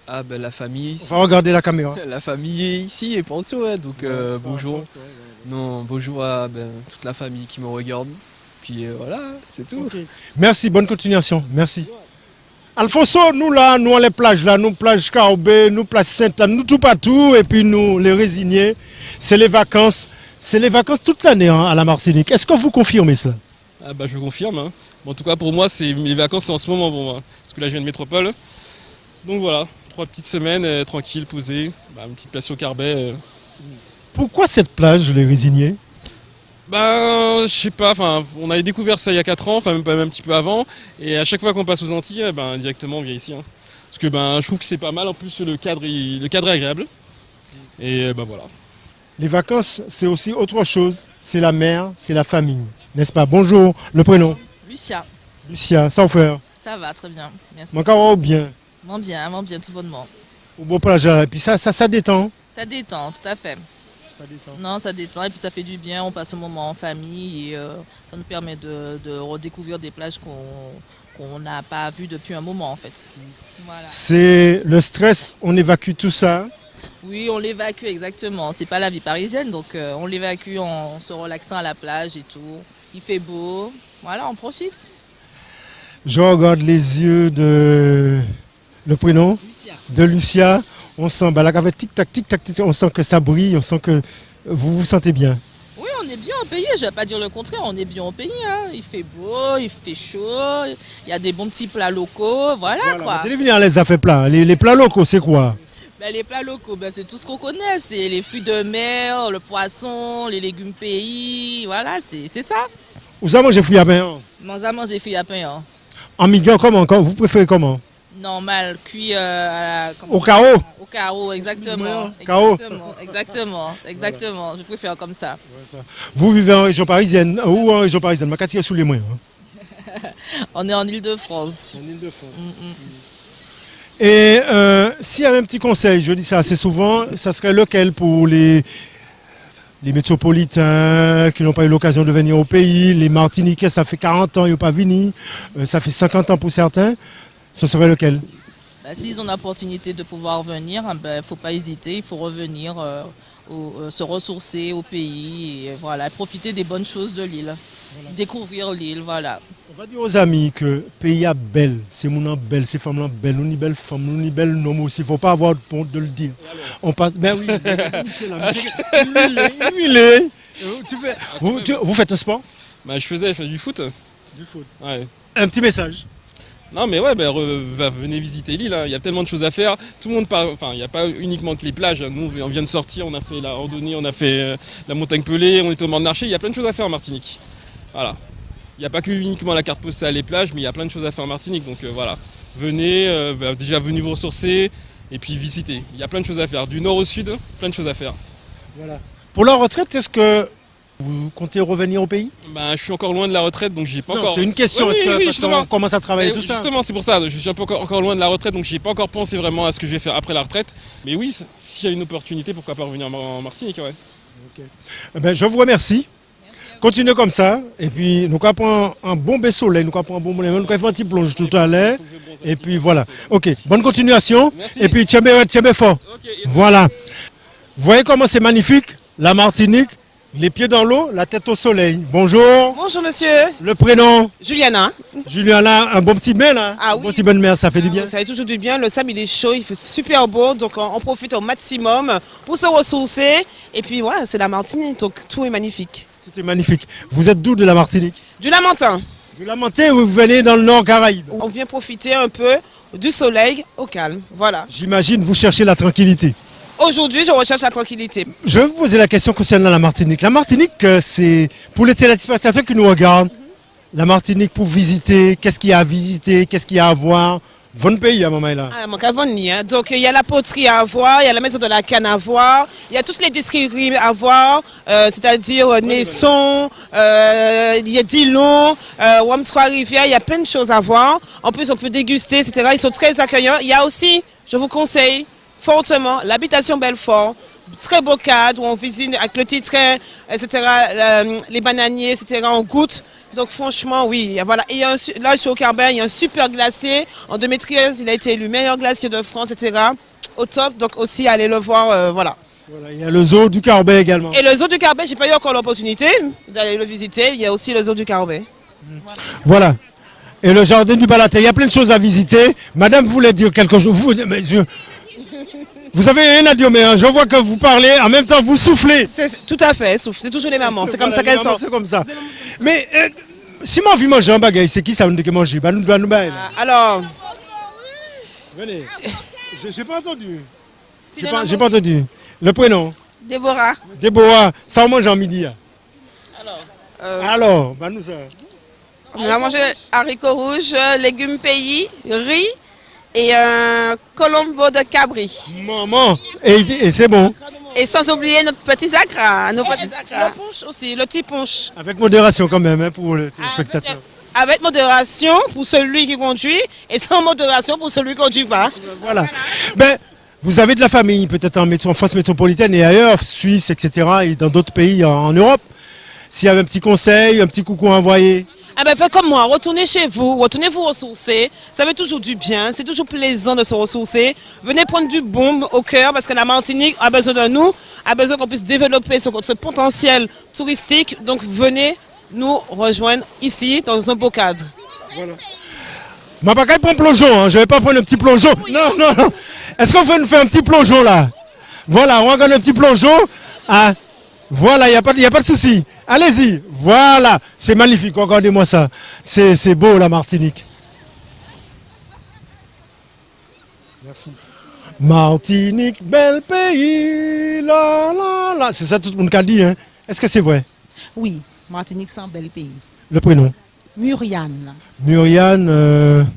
Ah ben la famille... On va regarder la caméra. La famille est ici et partout, hein, donc bonjour. Non, bonjour à toute la famille qui me regarde. Puis voilà, c'est tout. Okay. Merci, bonne continuation. Merci. Alfonso, nous on les plages là, nous plages Carbet, nous plages Sainte-Anne, nous tout partout, et puis nous les résignés, c'est les vacances toute l'année hein, à la Martinique. Est-ce que vous confirmez ça? Ah bah je confirme. Hein. Bon, en tout cas pour moi, les vacances c'est en ce moment pour moi, parce que là je viens de métropole. Donc voilà, 3 petites semaines tranquilles, posées, une petite place au Carbet. Pourquoi cette plage, les résignés? Je sais pas, on avait découvert ça il y a 4 ans, même un petit peu avant, et à chaque fois qu'on passe aux Antilles, directement on vient ici. Hein. Parce que je trouve que c'est pas mal, en plus le cadre est agréable. Et voilà. Les vacances, c'est aussi autre chose, c'est la mer, c'est la famille, n'est-ce pas? Bonjour, le prénom? Lucia. Lucia, ça va faire? Ça va, très bien, merci. Mon carreau bien? Bien, tout bonnement. Au beau plage, et puis ça détend? Ça détend, tout à fait. Ça détend. Non, ça détend et puis ça fait du bien, on passe un moment en famille et ça nous permet de redécouvrir des plages qu'on n'a pas vues depuis un moment en fait. Voilà. C'est le stress, on évacue tout ça? Oui, on l'évacue exactement, c'est pas la vie parisienne donc on l'évacue en se relaxant à la plage et tout. Il fait beau, voilà, on profite. Je regarde les yeux de... Le prénom? Lucia. De Lucia. On sent, avec tic-tac, on sent que ça brille, on sent que vous vous sentez bien. Oui, on est bien au pays, je ne vais pas dire le contraire, on est bien au pays. Hein. Il fait beau, il fait chaud, il y a des bons petits plats locaux, voilà quoi. Vous allez venir à les affaires plats. Les plats locaux, c'est quoi? Les plats locaux, c'est tout ce qu'on connaît, c'est les fruits de mer, le poisson, les légumes pays, voilà, c'est ça. Vous avez mangé fruits à pain? On a mangé fruits à pain. En migrant, comment? Vous préférez comment? Normal, cuit au carreau? Au carreau, exactement. Exactement. Je préfère comme ça. Vous vivez en région parisienne? Ou en région parisienne? Ma quartier sous les moyens. On est en Île-de-France. En Île-de-France. Et s'il y avait un petit conseil, je dis ça assez souvent, ça serait lequel pour les métropolitains qui n'ont pas eu l'occasion de venir au pays, les Martiniquais, ça fait 40 ans, ils n'ont pas venu, ça fait 50 ans pour certains. Ce serait lequel? S'ils ont l'opportunité de pouvoir venir, il ne faut pas hésiter, il faut revenir, se ressourcer au pays, et voilà, profiter des bonnes choses de l'île, découvrir l'île, voilà. On va dire aux amis que le pays est belle, c'est mon belle, ces femmes-là belles, nous ni belles femmes, nous ni belles hommes aussi, il ne faut pas avoir honte de le dire. On passe, oui, vous faites un sport? Je faisais du foot. Du foot. Ouais. Un petit message. Non mais ouais, venez visiter l'île, hein. Il y a tellement de choses à faire. Tout le monde parle, il n'y a pas uniquement que les plages. Nous, on vient de sortir, on a fait la randonnée, on a fait la montagne Pelée, on était au Morne-Marché. Il y a plein de choses à faire en Martinique. Voilà. Il n'y a pas que uniquement la carte postale, les plages, mais il y a plein de choses à faire en Martinique. Donc voilà, venez, venez vous ressourcer et puis visiter. Il y a plein de choses à faire. Du nord au sud, plein de choses à faire. Voilà. Pour la retraite, est-ce que vous comptez revenir au pays? Je suis encore loin de la retraite, donc j'ai pas encore... C'est une question, parce qu'on commence à travailler tout ça. Justement, c'est pour ça, je suis encore loin de la retraite, donc j'ai pas encore pensé vraiment à ce que je vais faire après la retraite. Mais oui, s'il y a une opportunité, pourquoi pas revenir en Martinique, ouais. Okay. Je vous remercie. Continuez comme ça, et puis nous allons prendre un bon bain soleil, nous allons prendre un bon moment, nous allons faire un petit plonge tout à l'heure, et puis voilà. Ok, bonne continuation, merci. Et puis tiens fort. Okay, voilà. Vous voyez comment c'est magnifique, la Martinique. Les pieds dans l'eau, la tête au soleil. Bonjour. Bonjour monsieur. Le prénom? Juliana. Juliana, un bon petit bain là. Ah un bon petit bain de mer, ça fait du bien. Ça fait toujours du bien. Le sable il est chaud, il fait super beau, donc on profite au maximum pour se ressourcer. Et puis voilà, c'est la Martinique, donc tout est magnifique. Tout est magnifique. Vous êtes d'où de la Martinique? Du Lamentin. Du Lamentin, vous venez dans le Nord Caraïbe. On vient profiter un peu du soleil au calme, voilà. J'imagine vous cherchez la tranquillité. Aujourd'hui, je recherche la tranquillité. Je vais vous poser la question concernant la Martinique. La Martinique, c'est pour les téléspectateurs qui nous regardent, la Martinique pour visiter, qu'est-ce qu'il y a à visiter, qu'est-ce qu'il y a à voir. Votre pays à moment là. Ah, mon Cavani, hein. Donc il y a la poterie à voir, il y a la maison de la canne à voir, il y a toutes les distilleries à voir, c'est-à-dire Naisson, il y a Dillon, Wam Trois-Rivières, il y a plein de choses à voir. En plus, on peut déguster, etc. Ils sont très accueillants. Il y a aussi, je vous conseille fortement, l'habitation Belfort. Très beau cadre où on visite avec le titre, etc. Les bananiers, etc. On goûte. Donc franchement, oui, voilà. Et là, je suis au Carbet, il y a un super glacier. En 2013, il a été élu meilleur glacier de France, etc. Au top, donc aussi allez le voir, voilà. Voilà. Il y a le zoo du Carbet également. Et le zoo du Carbet, j'ai pas eu encore l'opportunité d'aller le visiter. Il y a aussi le zoo du Carbet. Voilà. Et le jardin du Balaté, il y a plein de choses à visiter. Madame voulait dire quelque chose. Vous avez rien à dire, mais je vois que vous parlez, en même temps vous soufflez. Tout à fait, souffle. C'est toujours les mamans, c'est comme ça qu'elles sont. C'est comme ça. Mais si moi envie manger un bagage, c'est qui ça veut dire manger? Alors. Venez. Je n'ai pas entendu. J'ai pas entendu. Le prénom? Déborah. Déborah, ça on mange en midi. Alors, nous ça. On a mangé haricots rouges, légumes pays, riz et un colombo de cabri. Maman, et c'est bon. Et sans oublier notre petit acra. Le punch aussi, le petit punch. Avec modération quand même pour le téléspectateur. Avec modération pour celui qui conduit et sans modération pour celui qui ne conduit pas. Voilà. Ben, vous avez de la famille peut-être en France métropolitaine et ailleurs, Suisse, etc. et dans d'autres pays en Europe. S'il y avait un petit conseil, un petit coucou à envoyer. Ah ben faites comme moi, retournez chez vous, retournez vous ressourcer, ça fait toujours du bien, c'est toujours plaisant de se ressourcer. Venez prendre du bon au cœur parce que la Martinique a besoin de nous, a besoin qu'on puisse développer ce potentiel touristique. Donc venez nous rejoindre ici dans un beau cadre. Voilà. Je ne vais pas prendre plongeon, hein. Je ne vais pas prendre un petit plongeon. Non. Est-ce qu'on peut nous faire un petit plongeon là? Voilà, on va regarder un petit plongeon. Ah. Voilà, il n'y a pas de souci. Allez-y, voilà, c'est magnifique, regardez-moi ça. C'est beau la Martinique. Merci. Martinique, bel pays, la la la. C'est ça tout le monde qui a dit, hein. Est-ce que c'est vrai? Oui, Martinique, c'est un bel pays. Le prénom? Muriane. Muriane,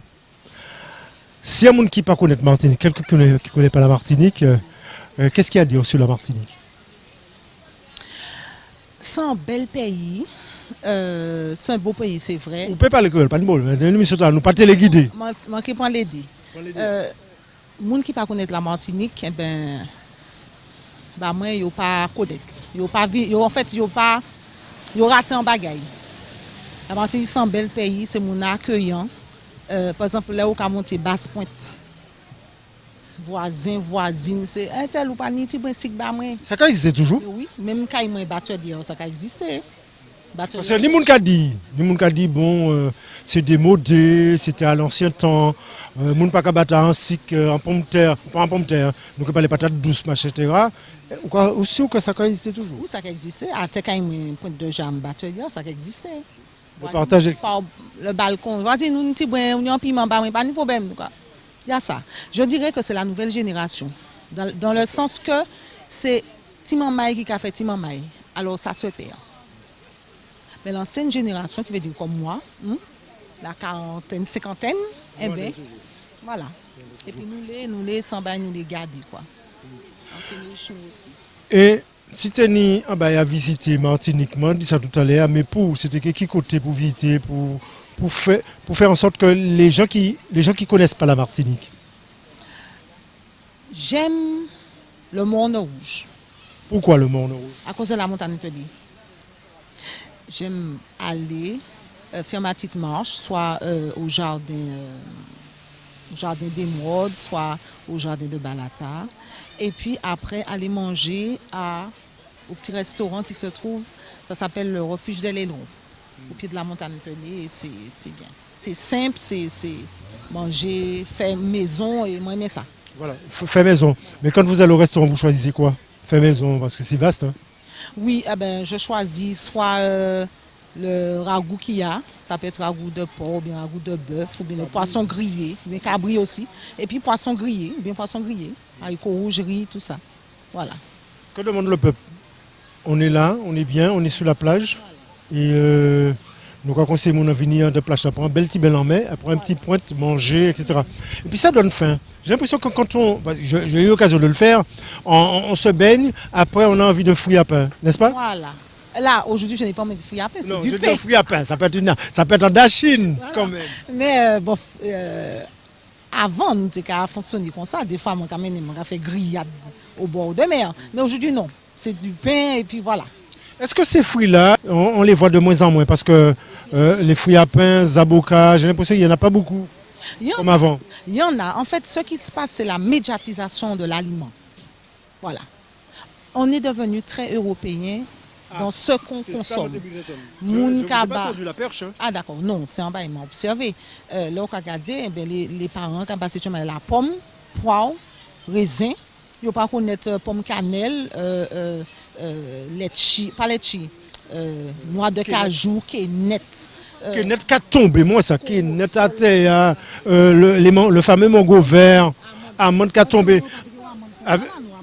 s'il y a des gens qui ne connaissent pas Martinique, quelqu'un qui ne connaît pas la Martinique, qu'est-ce qu'il y a à dire sur la Martinique? C'est un bel pays, c'est un beau pays, c'est vrai. Vous ne pouvez pas l'école, pas de mots, nous ne pas téléguider. Manquez pas l'aider. Les gens qui ne connaissent pas la Martinique, eh ben, moi, ils ne pas connaissent. En fait, ils ont raté un bagage. La Martinique, c'est un bel pays, c'est mon accueillant. Par exemple, là où on a monté Basse-Pointe. Voisins, voisines, c'est un tel ou pas ni petit principe bah moi. Ça existe toujours? Oui, même quand moi batteur dire ça existe. Parce que les gens qui dit bon c'est démodé, c'était à l'ancien temps, moun pas battre en cycle en pomme de terre, pas en pomme de terre, donc pas les patates douces machin etc. Ou quoi aussi ou que ça existe toujours? Oui, ça existe. À te quand moi pointe de jambe batteur ça existe. Vous partagez le balcon, vas-y nous petit brin, on un piment pas de problème quoi. Il y a ça. Je dirais que c'est la nouvelle génération. Dans le sens que c'est Timon Maï qui a fait Timon Maï. Alors ça se perd. Mais l'ancienne génération, qui veut dire comme moi, la quarantaine, cinquantaine, eh bien, voilà. Et puis nous les sans bain, nous les garder quoi. Aussi. Et si tu es à visiter Martinique, je dis ça tout à l'heure, mais c'était qui côté pour visiter, pour faire en sorte que les gens qui connaissent pas la Martinique? J'aime le Morne Rouge. Pourquoi le Morne Rouge? À cause de la montagne de j'aime aller faire ma petite marche, soit au jardin d'Émeraude, soit au jardin de Balata. Et puis après, aller manger à au petit restaurant qui se trouve. Ça s'appelle le Refuge des Lélons, au pied de la montagne Pelée, et c'est bien. C'est simple, c'est manger, fait maison, et moi j'aime ça. Voilà, fait maison. Mais quand vous allez au restaurant, vous choisissez quoi? Fait maison, parce que c'est vaste. Hein? Oui, je choisis soit le ragoût qu'il y a, ça peut être ragoût de porc, ou bien ragoût de bœuf, ou bien le poisson grillé, ou bien cabri aussi, et puis poisson grillé, ou bien poisson grillé, haricots rouges, riz, tout ça. Voilà. Que demande le peuple? On est là, on est bien, on est sur la plage, et nous conseillons mon venir de plage, après un bel petit bel en mai, après un petit pointe, manger, etc. Et puis ça donne faim. J'ai l'impression que quand j'ai eu l'occasion de le faire, on se baigne, après on a envie de fouiller à pain, n'est-ce pas? Voilà. Là, aujourd'hui, je n'ai pas envie de fouiller à pain, c'est du pain. Non, fouiller à pain, ça peut être un dachine, voilà. Quand même. Mais avant, nous avons fonctionné comme ça. Des fois, on a fait grillade au bord de mer. Mais aujourd'hui, non. C'est du pain et puis voilà. Est-ce que ces fruits-là, on les voit de moins en moins? Parce que les fruits à pain, zaboka, j'ai l'impression qu'il n'y en a pas beaucoup. Comme avant. Il y en a. En fait, ce qui se passe, c'est la médiatisation de l'aliment. Voilà. On est devenu très européen dans ce qu'on consomme. Je n'ai pas tendu la perche. Hein. Ah d'accord, non, c'est en bas, ils m'ont observé. Là, on a regardé, les parents qui ont passé la pomme, poire, raisin, ils ne pas connaître pomme cannelle, litchi, pas litchi, noix de cajou, qui est nette. Qui est net qu'à tomber, moi ça, qui est net à terre, le fameux mango vert, amande qu'à tomber.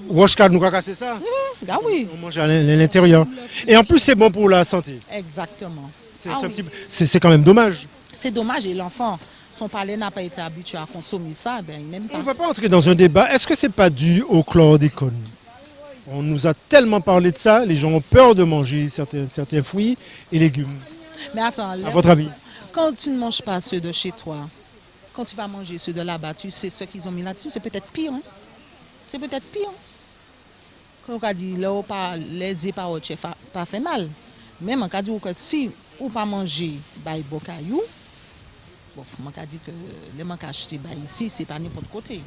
Washka, nous c'est ça? Ah oui. On mange à l'intérieur. Et en plus, c'est bon pour la santé. Exactement. C'est quand même dommage. C'est dommage et l'enfant, son palais n'a pas été habitué à consommer ça, il n'aime pas. On ne va pas entrer dans un débat. Est-ce que ce n'est pas dû au chlordécone? On nous a tellement parlé de ça, les gens ont peur de manger certains fruits et légumes. Mais attends, à votre avis? Quand tu ne manges pas ceux de chez toi, quand tu vas manger ceux de là-bas, tu sais ce qu'ils ont mis là-dessus, c'est peut-être pire. Hein? C'est peut-être pire. Quand on dit là, les éparons pas fait mal. Même en cas de que si on pas manger by bocayou, bon, on dit que les manques acheter ici, c'est pas n'importe côté.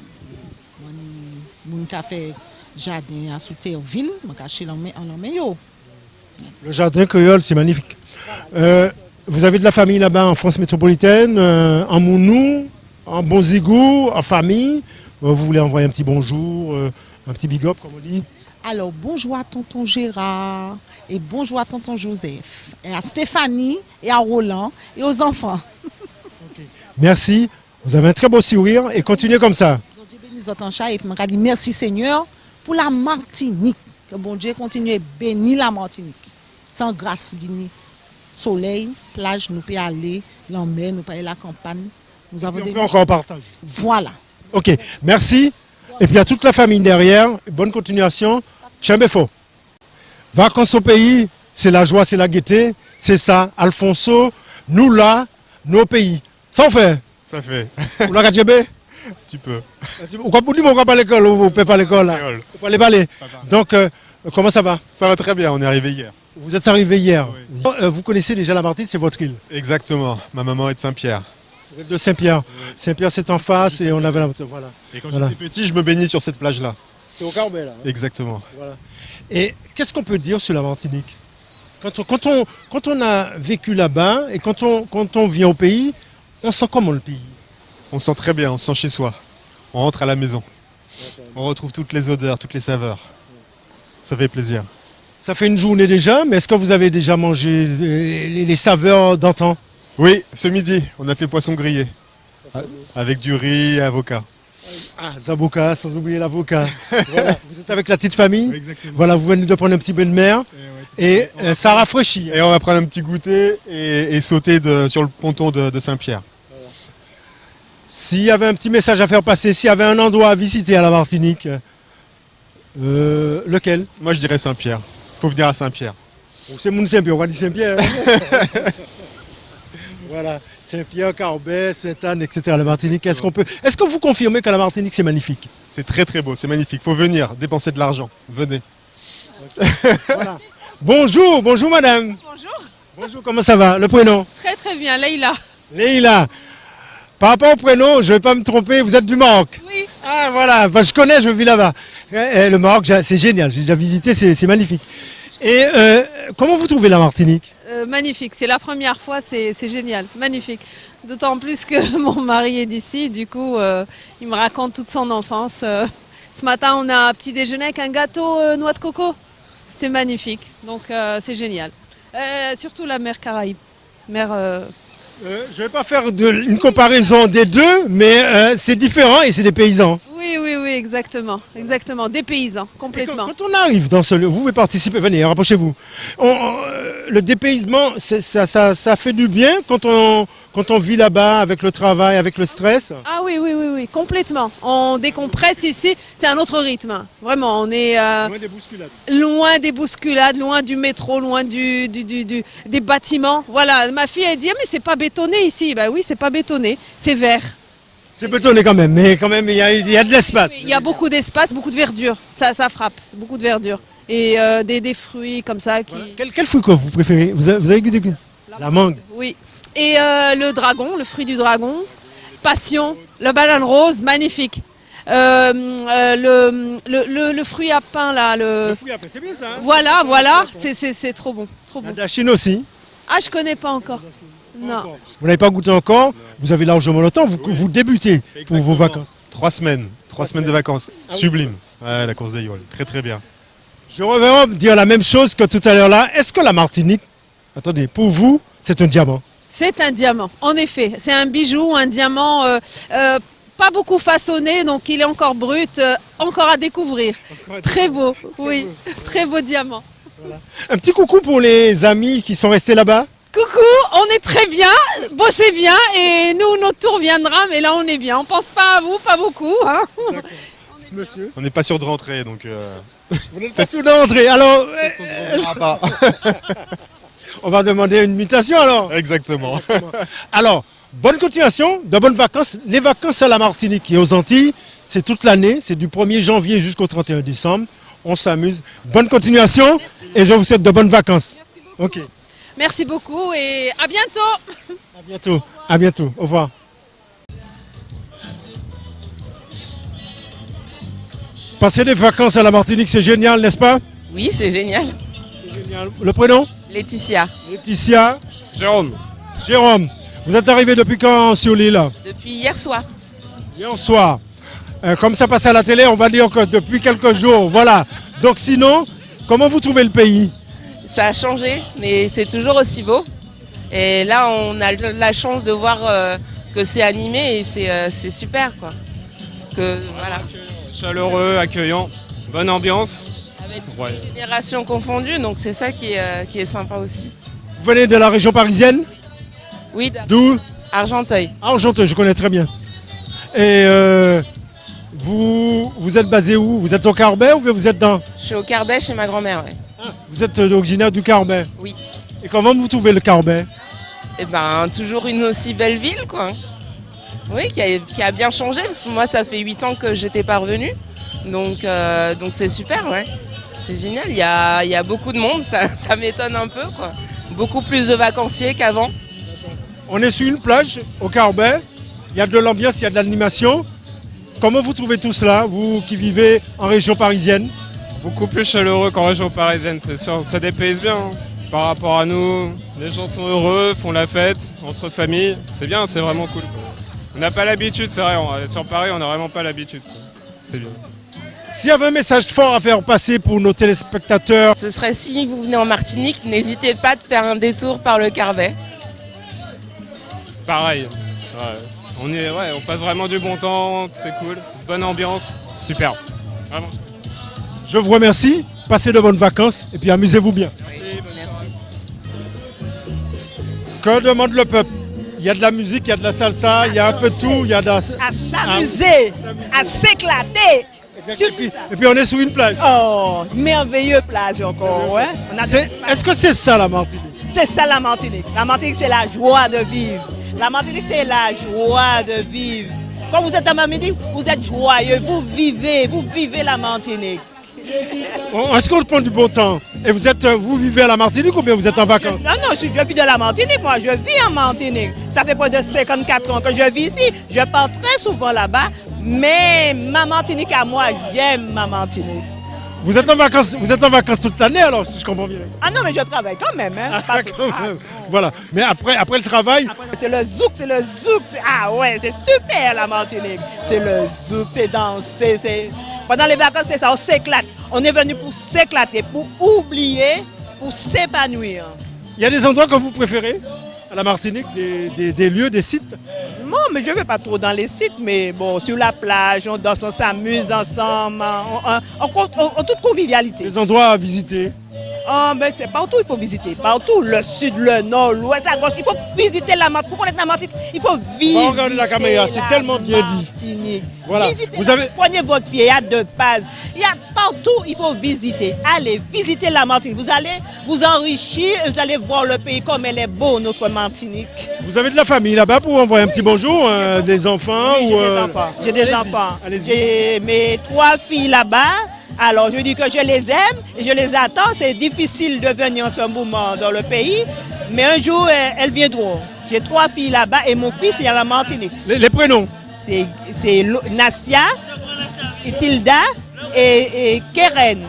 On a fait jardin à Souterville, on a acheté en Loméo. Le jardin créole, c'est magnifique. Vous avez de la famille là-bas en France métropolitaine, en Mounou, en Bonzigou, en famille. Vous voulez envoyer un petit bonjour, un petit big up, comme on dit? Alors, bonjour à tonton Gérard et bonjour à tonton Joseph, et à Stéphanie et à Roland et aux enfants. Okay. Merci, vous avez un très beau sourire et continuez comme ça. Dieu bénisse votre chat et puis je dis merci Seigneur pour la Martinique. Que bon Dieu continue à bénir la Martinique. Sans grâce, soleil, plage, nous pouvons aller, la mer, nous pouvons aller à la campagne. Nous avons on peut encore partager. Voilà. Ok, merci. Et puis à toute la famille derrière, bonne continuation. Chambefo. Vacances au pays, c'est la joie, c'est la gaieté. C'est ça, Alfonso, nous là, nos pays. Ça on fait? Ça fait. Vous l'avez gâté? Tu peux. Vous ne pas à l'école, vous ne pouvez pas à l'école là. Vous pouvez aller. Donc, comment ça va? Ça va très bien, on est arrivé hier. Vous êtes arrivé hier. Oui. Vous connaissez déjà la Martinique, c'est votre île? Exactement, ma maman est de Saint-Pierre. Vous êtes de Saint-Pierre. Saint-Pierre c'est en face et on avait la... Voilà. Et quand j'étais petit, je me baignais sur cette plage-là. C'est au Carbet là. Exactement. Voilà. Et qu'est-ce qu'on peut dire sur la Martinique? Quand on a vécu là-bas et quand on vient au pays, on sent comment le pays? On sent très bien, on se sent chez soi. On rentre à la maison. On retrouve toutes les odeurs, toutes les saveurs. Ça fait plaisir. Ça fait une journée déjà, mais est-ce que vous avez déjà mangé les saveurs d'antan? Oui, ce midi, on a fait poisson grillé. Avec du riz et avocat. Ah, zaboka, sans oublier l'avocat. Voilà, vous êtes avec la petite famille. Exactement. Voilà, vous venez de prendre un petit bain de mer. Et ça rafraîchit. Et on va prendre un petit goûter et sauter sur le ponton de Saint-Pierre. Voilà. S'il y avait un petit message à faire passer, s'il y avait un endroit à visiter à la Martinique, lequel? Moi je dirais Saint-Pierre. Il faut venir à Saint-Pierre. C'est mon Saint-Pierre, on va dire Saint-Pierre. Voilà, Saint-Pierre, Carbet, Sainte-Anne, etc. La Martinique, est-ce que vous confirmez que la Martinique c'est magnifique? C'est très très beau, c'est magnifique. Il faut venir, dépenser de l'argent. Venez. Voilà. Bonjour, bonjour madame. Bonjour. Bonjour, comment ça va? Le prénom? Très très bien, Leïla. Leïla. Par rapport au prénom, je ne vais pas me tromper, vous êtes du Maroc? Oui. Ah voilà, je connais, je vis là-bas. Le Maroc, c'est génial, j'ai déjà visité, c'est magnifique. Et comment vous trouvez la Martinique? Magnifique, c'est la première fois, c'est génial, magnifique. D'autant plus que mon mari est d'ici, du coup, il me raconte toute son enfance. Ce matin, on a un petit déjeuner avec un gâteau noix de coco. C'était magnifique, donc c'est génial. Surtout la mer Caraïbe. Je ne vais pas faire une comparaison des deux, mais c'est différent et c'est des paysans. Oui, exactement, exactement. Des paysans, complètement. Quand on arrive dans ce lieu, vous pouvez participer, venez, rapprochez-vous. Le dépaysement, ça fait du bien quand on vit là-bas avec le travail, avec le stress. Ah oui, complètement. On décompresse ici, c'est un autre rythme. Vraiment, on est Loin des bousculades. loin des bousculades, loin du métro, loin des bâtiments. Voilà, ma fille elle dit mais c'est pas bétonné ici. Bah oui, c'est pas bétonné, c'est vert. C'est bétonné quand même, mais quand même il y a de l'espace. Il y a beaucoup d'espace, beaucoup de verdure. Ça frappe, beaucoup de verdure. Et des fruits comme ça qui. Quel fruit que vous préférez? Vous avez goûté quoi? La mangue. Oui. Et le dragon, le fruit du dragon, passion, le banane rose, magnifique. Le fruit à pain là, Le fruit à pain, c'est bien ça. Hein? Voilà, c'est trop bon, trop bon. La dachine aussi. Ah, je connais pas encore. Non. Vous n'avez pas goûté encore, vous avez largement le temps, vous débutez pour vos vacances. 3 semaines de vacances, sublime. Ouais, la course des Yoles, très très bien. Je reviens dire la même chose que tout à l'heure là. Est-ce que la Martinique, attendez, pour vous, c'est un diamant? C'est un diamant, en effet. C'est un bijou, un diamant pas beaucoup façonné, donc il est encore brut, encore à découvrir. Très beau, oui, très beau diamant. Voilà. Un petit coucou pour les amis qui sont restés là-bas. Coucou, on est très bien, bossez bien et nous, notre tour viendra, mais là on est bien. On pense pas à vous, pas beaucoup. Hein. Monsieur. On n'est pas sûr de rentrer, donc... Vous n'êtes pas sûr de rentrer, alors... On va demander une mutation alors. Exactement. Alors, bonne continuation, de bonnes vacances. Les vacances à la Martinique et aux Antilles, c'est toute l'année, c'est du 1er janvier jusqu'au 31 décembre. On s'amuse. Bonne continuation et je vous souhaite de bonnes vacances. Merci beaucoup. Ok. Merci beaucoup et à bientôt. À bientôt. À bientôt. Au revoir. Passer des vacances à la Martinique, c'est génial, n'est-ce pas? Oui, c'est génial. Le prénom? Laetitia. Laetitia. Jérôme. Jérôme. Vous êtes arrivé depuis quand sur l'île? Depuis hier soir. Hier soir. Comme ça passe à la télé, on va dire que depuis quelques jours. Voilà. Donc sinon, comment vous trouvez le pays? Ça a changé, mais c'est toujours aussi beau. Et là, on a la chance de voir que c'est animé et c'est super, quoi. Voilà. Chaleureux, accueillant, bonne ambiance. Avec toutes les générations confondues, donc c'est ça qui est sympa aussi. Vous venez de la région parisienne? Oui. D'où? Argenteuil. Argenteuil, je connais très bien. Et vous êtes basé où? Vous êtes au Carbet ou vous êtes dans? Je suis au Carbet chez ma grand-mère, oui. Vous êtes originaire du Carbet? Oui. Et comment vous trouvez le Carbet? Eh ben, toujours une aussi belle ville, quoi. Oui, qui a bien changé, parce que moi, ça fait 8 ans que j'étais pas revenue. Donc c'est super, ouais. C'est génial, il y a beaucoup de monde, ça m'étonne un peu, quoi. Beaucoup plus de vacanciers qu'avant. On est sur une plage au Carbet, il y a de l'ambiance, il y a de l'animation. Comment vous trouvez tout cela, vous qui vivez en région parisienne? Beaucoup plus chaleureux qu'en région parisienne, c'est sûr. Ça dépayse bien hein. Par rapport à nous. Les gens sont heureux, font la fête, entre familles. C'est bien, c'est vraiment cool. On n'a pas l'habitude, c'est vrai. Sur Paris, on n'a vraiment pas l'habitude. C'est bien. S'il y avait un message fort à faire passer pour nos téléspectateurs, ce serait si vous venez en Martinique, n'hésitez pas de faire un détour par le Carbet. Pareil. Ouais. On passe vraiment du bon temps, c'est cool. Bonne ambiance, super. Vraiment. Je vous remercie, passez de bonnes vacances et puis amusez-vous bien. Merci. Que demande le peuple? Il y a de la musique, il y a de la salsa, il y a un peu de tout, il y a de... À s'amuser, à s'éclater. Et puis on est sur une plage. Oh, merveilleuse plage encore, ouais. Est-ce que c'est ça la Martinique? C'est ça la Martinique. La Martinique, c'est la joie de vivre. La Martinique, c'est la joie de vivre. Quand vous êtes en Martinique, vous êtes joyeux, vous vivez la Martinique. Est-ce qu'on prend du bon temps? Et vous vivez à la Martinique ou bien vous êtes en vacances? Non, je vis de la Martinique, moi, je vis en Martinique. Ça fait près de 54 ans que je vis ici. Je pars très souvent là-bas, mais ma Martinique à moi, j'aime ma Martinique. Vous êtes en vacances toute l'année alors, si je comprends bien. Ah non, mais je travaille quand même. Hein, pas tout. Quand même. Voilà. Mais après le travail. C'est le zouk. Ah ouais, c'est super la Martinique. C'est le zouk, c'est danser. Pendant les vacances, c'est ça, on s'éclate. On est venu pour s'éclater, pour oublier, pour s'épanouir. Il y a des endroits que vous préférez à la Martinique, des lieux, des sites? Non, mais je ne vais pas trop dans les sites, mais bon, sur la plage, on danse, on s'amuse ensemble, en toute convivialité. Des endroits à visiter? Ah, mais c'est partout, il faut visiter. Partout, le sud, le nord, l'ouest, à gauche. Il faut visiter la Martinique. Pour connaître la Martinique, il faut visiter. Regardez la caméra, c'est tellement bien dit. Voilà. Prenez votre pied à deux pages. Il y a partout, il faut visiter. Allez, visiter la Martinique. Vous allez vous enrichir et vous allez voir le pays comme elle est beau, notre Martinique. Vous avez de la famille là-bas pour envoyer un petit bonjour, des enfants? Oui, ou, j'ai des enfants. J'ai des enfants. Allez-y. J'ai mes 3 filles là-bas. Alors, je dis que je les aime et je les attends. C'est difficile de venir en ce moment dans le pays, mais un jour, elles viendront. J'ai 3 filles là-bas et mon fils est à la Martinique. Les prénoms? C'est Nassia, Tilda et Keren.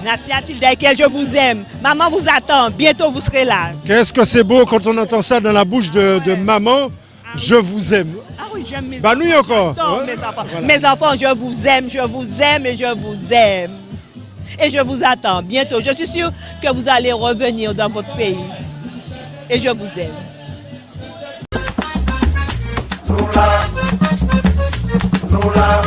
Nassia, Tilda et Keren, je vous aime. Maman vous attend. Bientôt, vous serez là. Qu'est-ce que c'est beau quand on entend ça dans la bouche de maman. Je vous aime. Ah oui, j'aime mes enfants. Nous encore. Ouais. Mes enfants. Voilà. Mes enfants, je vous aime et je vous aime. Et je vous attends bientôt. Je suis sûre que vous allez revenir dans votre pays. Et je vous aime. Lola.